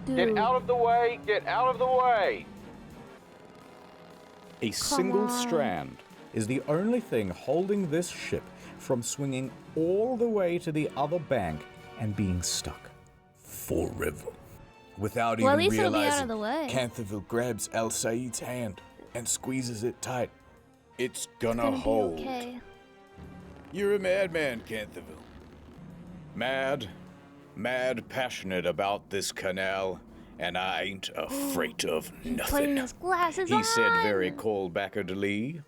Dude. Get out of the way! Get out of the way! A single strand is the only thing holding this ship from swinging all the way to the other bank and being stuck forever. Without Well, at even least it'll be out realizing, of the way. Canterville grabs El Said's hand and squeezes it tight. It's gonna, Gonna be hold. okay. You're a madman, Canterville. Mad, passionate about this canal, and I ain't afraid of Putting nothing. his glasses He on. said very cold-backedly.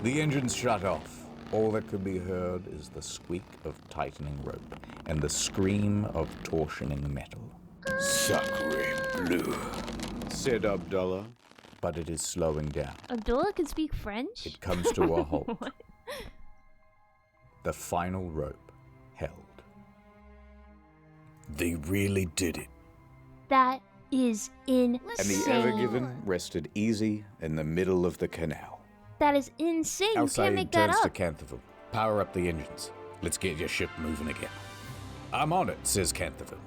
The engines shut off. All that could be heard is the squeak of tightening rope and the scream of torsioning metal. Sacre bleu, said Abdullah, but it is slowing down. Abdullah can speak French? It comes to a halt. What? The final rope held. They really did it. That is insane. And the Ever Given rested easy in the middle of the canal. That is insane. You can't Outside make that turns to up. Canterville. Power up the engines. Let's get your ship moving again. I'm on it, says Canterville.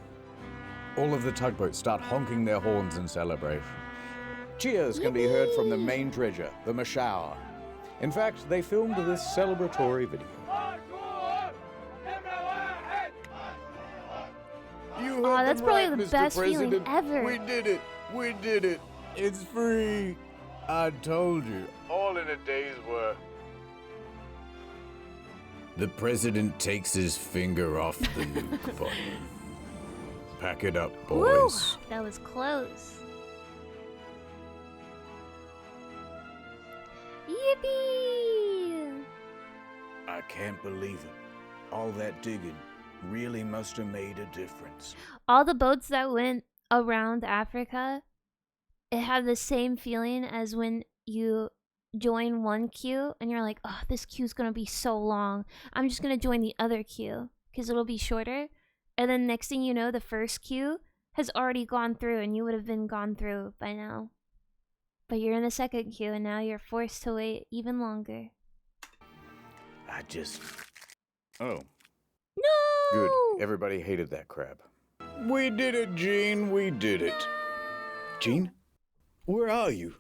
All of the tugboats start honking their horns in celebration. Cheers can be heard from the main dredger, the Mashour. In fact, they filmed this celebratory video. Oh, that's probably the best feeling ever. We did it. We did it. It's free. I told you. All in a day's work. The president takes his finger off the nuke button. Pack it up, boys. Woo, that was close. Yippee! I can't believe it. All that digging, really must have made a difference. All the boats that went around Africa, it had the same feeling as when you join one queue and you're like, oh, this queue's gonna be so long. I'm just gonna join the other queue because it'll be shorter. And then next thing you know, the first queue has already gone through and you would have been gone through by now. But you're in the second queue and now you're forced to wait even longer. Oh. No! Good. Everybody hated that crab. We did it, Gene. We did it. Gene? Where are you?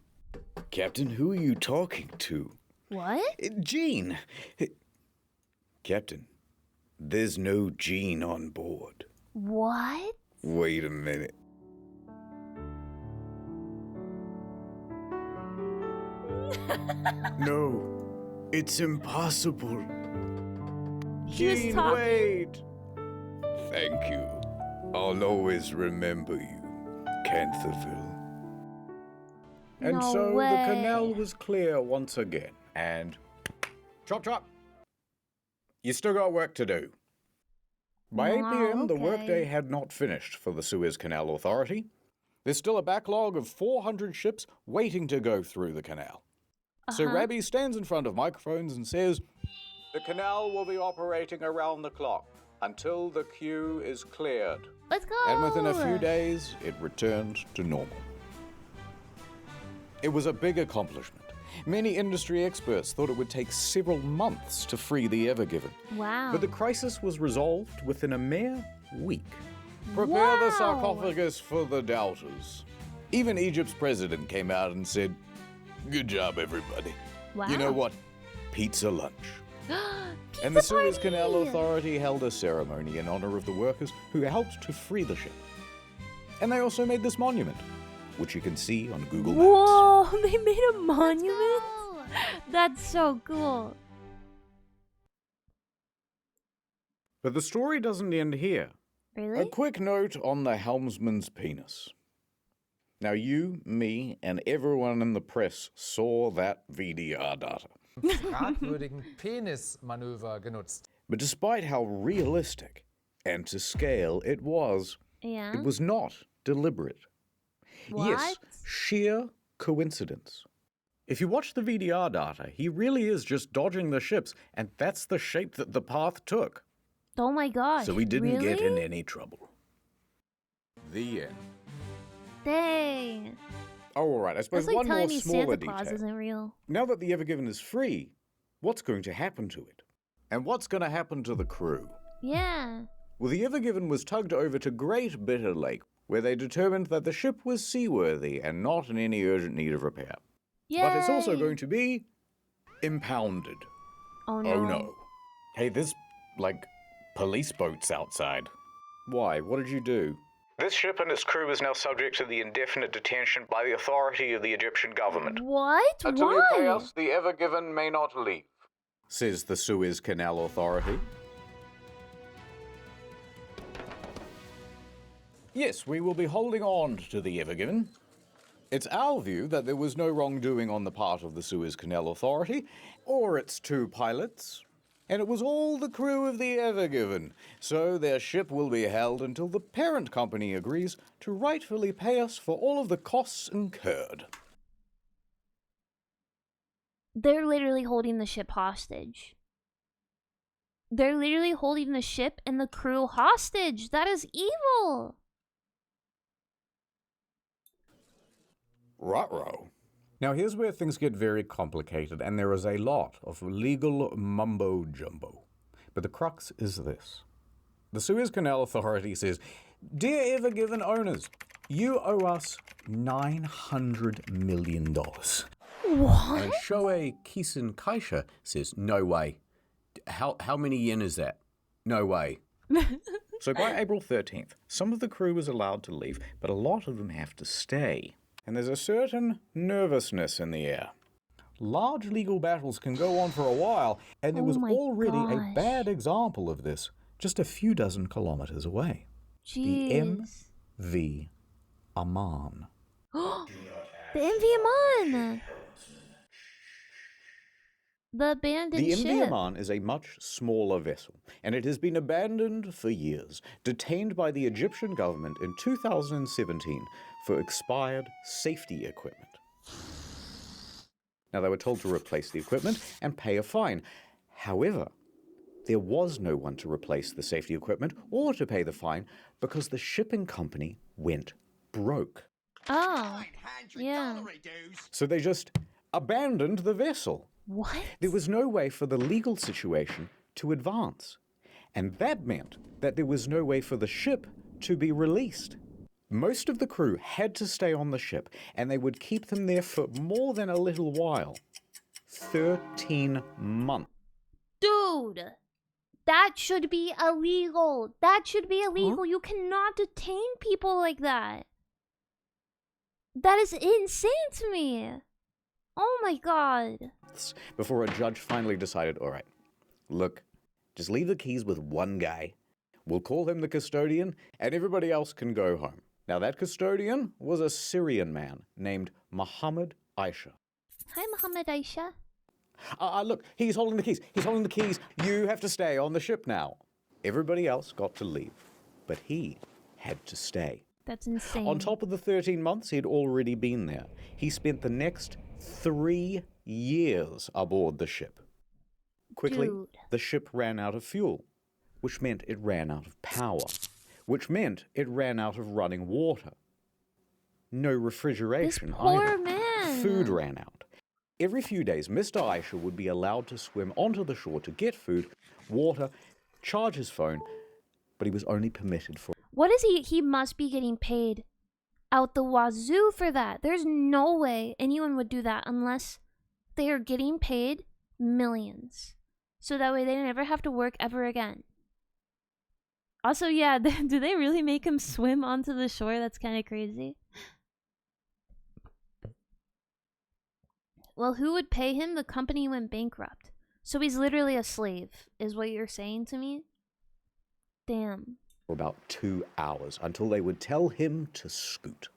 Captain, who are you talking to? What? Gene. Captain, there's no Gene on board. What? Wait a minute. No, it's impossible. Gene, wait. Thank you. I'll always remember you, Cantherville. And No so way. the canal was clear once again, and chop chop. You still got work to do. By 8 p.m., the workday had not finished for the Suez Canal Authority. There's still a backlog of 400 ships waiting to go through the canal. So Rabbi stands in front of microphones and says, "The canal will be operating around the clock until the queue is cleared." Let's go! And within a few days, it returned to normal. It was a big accomplishment. Many industry experts thought it would take several months to free the Ever Given. Wow. But the crisis was resolved within a mere week. Prepare the sarcophagus for the doubters. Even Egypt's president came out and said, "Good job, everybody. Wow. You know what? Pizza lunch." And the Suez Canal Authority held a ceremony in honor of the workers who helped to free the ship. And they also made this monument, which you can see on Google Maps. Whoa, they made a monument? That's so cool. But the story doesn't end here. Really? A quick note on the helmsman's penis. Now you, me, and everyone in the press saw that VDR data. Fragwürdigen Penismanöver genutzt. But despite how realistic and to scale it was not deliberate. What? Yes, sheer coincidence. If you watch the VDR data, he really is just dodging the ships, and that's the shape that the path took. Oh my gosh. So he didn't get in really? any trouble. The end. Dang. Oh, all right. I suppose That's like one more telling me smaller Santa detail. Claus isn't real. Now that the Ever Given is free, what's going to happen to it? And what's going to happen to the crew? Yeah. Well, the Ever Given was tugged over to Great Bitter Lake, where they determined that the ship was seaworthy and not in any urgent need of repair. But it's also going to be impounded. Oh no. Oh no. Hey, there's, police boats outside. Why? What did you do? This ship and its crew is now subject to the indefinite detention by the authority of the Egyptian government. What? Until Why? you pay us, the Ever Given may not leave, says the Suez Canal Authority. Yes, we will be holding on to the Ever Given. It's our view that there was no wrongdoing on the part of the Suez Canal Authority or its two pilots, and it was all the crew of the Ever Given, so their ship will be held until the parent company agrees to rightfully pay us for all of the costs incurred. They're literally holding the ship hostage. They're literally holding the ship and the crew hostage. That is evil. Ruh-roh. Now here's where things get very complicated, and there is a lot of legal mumbo-jumbo. But the crux is this. The Suez Canal Authority says, "Dear Ever Given owners, you owe us $900 million. What? And Shoei Kisen Kaisha says, "No way. How many yen is that? No way." So by April 13th, some of the crew was allowed to leave, but a lot of them have to stay. And there's a certain nervousness in the air. Large legal battles can go on for a while, and there was already a bad example of this just a few dozen kilometers away. Jeez. The MV Aman. The MV Aman! The abandoned The ship. MV Aman is a much smaller vessel, and it has been abandoned for years, detained by the Egyptian government in 2017 for expired safety equipment. Now, they were told to replace the equipment and pay a fine. However, there was no one to replace the safety equipment or to pay the fine because the shipping company went broke. Oh, yeah. So they just abandoned the vessel. What? There was no way for the legal situation to advance. And that meant that there was no way for the ship to be released. Most of the crew had to stay on the ship, and they would keep them there for more than a little while. 13 months. Dude, that should be illegal. That should be illegal. Huh? You cannot detain people like that. That is insane to me. Oh my god. Before a judge finally decided, all right, look, just leave the keys with one guy. We'll call him the custodian, and everybody else can go home. Now, that custodian was a Syrian man named Muhammad Aisha. Hi, Muhammad Aisha. Look, he's holding the keys. He's holding the keys. You have to stay on the ship now. Everybody else got to leave, but he had to stay. That's insane. On top of the 13 months he'd already been there, he spent the next 3 years aboard the ship. Quickly, the ship ran out of fuel, which meant it ran out of power, which meant it ran out of running water. No refrigeration This poor either. man. Food ran out. Every few days, Mr. Aisha would be allowed to swim onto the shore to get food, water, charge his phone, but he was only permitted for... What is he? He must be getting paid out the wazoo for that. There's no way anyone would do that unless they are getting paid millions. So that way they never have to work ever again. Also, yeah, do they really make him swim onto the shore? That's kind of crazy. Well, who would pay him? The company went bankrupt. So he's literally a slave, is what you're saying to me? Damn. For about 2 hours until they would tell him to scoot.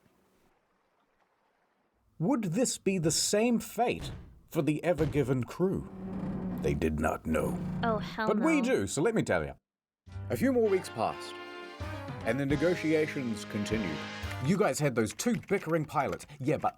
Would this be the same fate for the Ever Given crew? They did not know. Oh, hell But no. we do, so let me tell you. A few more weeks passed, and the negotiations continued. You guys had those 2 bickering pilots. Yeah, but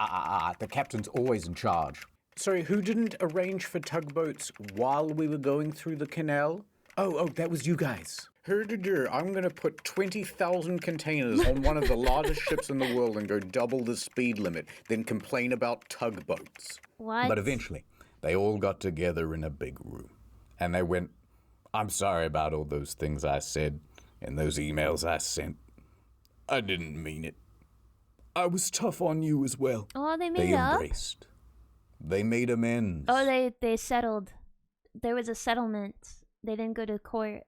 the captain's always in charge. Sorry, who didn't arrange for tugboats while we were going through the canal? Oh, that was you guys. I'm gonna put 20,000 containers on one of the largest ships in the world and go double the speed limit, then complain about tugboats. What? But eventually, they all got together in a big room. And they went, I'm sorry about all those things I said and those emails I sent. I didn't mean it. I was tough on you as well. Oh, they They made up? embraced. They made amends. Oh, they settled. There was a settlement. They didn't go to court.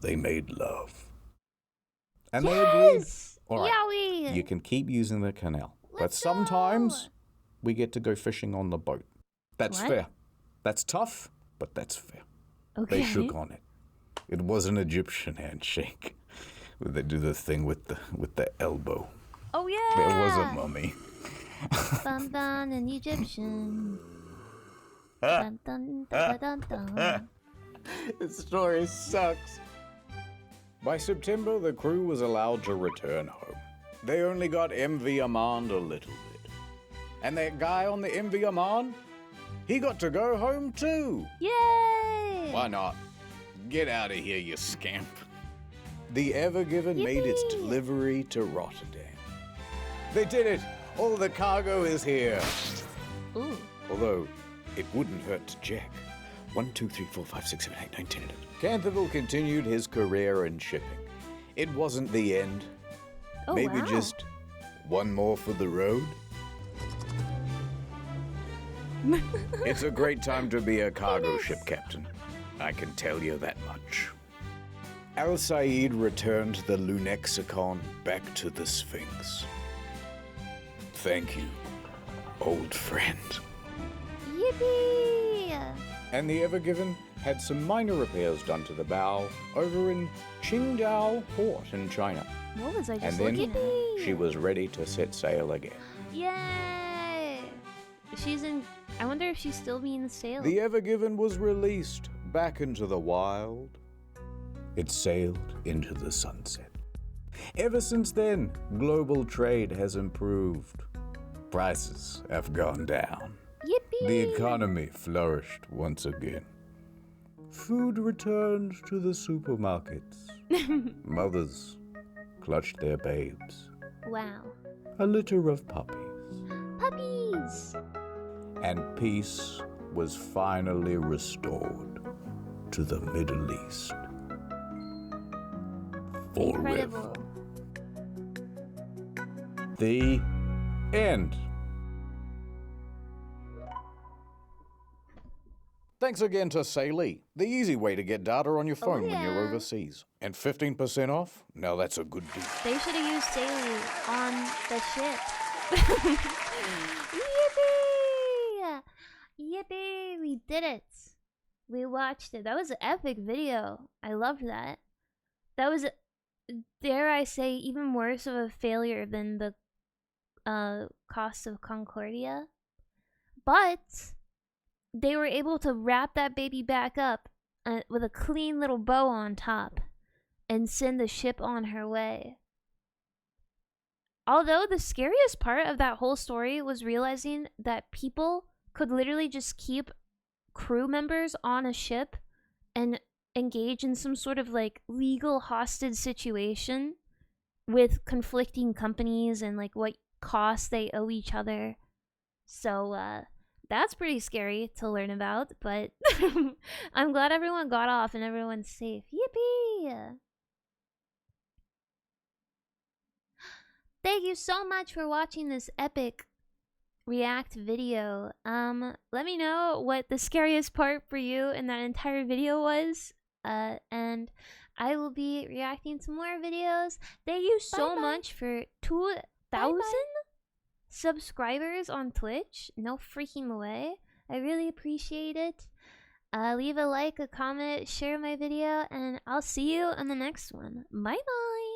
They made love. And Yes! they agreed. All right, Yowie! you can keep using the canal. But sometimes we get to go fishing on the boat. That's What? fair. That's tough, but that's fair. Okay. They shook on it. It was an Egyptian handshake. Where they do the thing with the elbow. Oh, yeah! There was a mummy. Dun dun, an Egyptian. Dun dun dun dun dun. This story sucks. By September, the crew was allowed to return home. They only got MV Aman a little bit. And that guy on the MV Aman, he got to go home too. Yay! Why not? Get out of here, you scamp. The Ever Given made its delivery to Rotterdam. They did it! All the cargo is here. Ooh. Although, it wouldn't hurt to check. 1, 2, 3, 4, 5, 6, 7, 8, 9, 10. Canterville continued his career in shipping. It wasn't the end. Oh, Maybe wow. just one more for the road. It's a great time to be a cargo ship captain. I can tell you that much. Al Said returned the Lunexicon back to the Sphinx. Thank you, old friend. Yippee! And the Ever Given had some minor repairs done to the bow over in Qingdao Port in China. What was I And just then looking at? she was ready to set sail again. Yay! She's in. I wonder if she's still being sailed. The Ever Given was released back into the wild. It sailed into the sunset. Ever since then, global trade has improved. Prices have gone down. Yippee! The economy flourished once again. Food returned to the supermarkets. Mothers clutched their babes. Wow. A litter of puppies. Puppies! And peace was finally restored to the Middle East. Incredible. The end. Thanks again to Salee, the easy way to get data on your phone when you're overseas. And 15% off? Now that's a good deal. They should have used Salee on the ship. Yippee! Yippee! We did it. We watched it. That was an epic video. I loved that. That was, dare I say, even worse of a failure than the Cost of Concordia. But they were able to wrap that baby back up with a clean little bow on top and send the ship on her way. Although the scariest part of that whole story was realizing that people could literally just keep crew members on a ship and engage in some sort of like legal hostage situation with conflicting companies and like what costs they owe each other. So that's pretty scary to learn about, but I'm glad everyone got off and everyone's safe. Yippee! Thank you so much for watching this epic react video. Let me know what the scariest part for you in that entire video was. And I will be reacting to more videos. Thank you so much for 2,000 subscribers on Twitch. No freaking way. I really appreciate it. Leave a like, a comment, share my video, and I'll see you on the next one. Bye bye.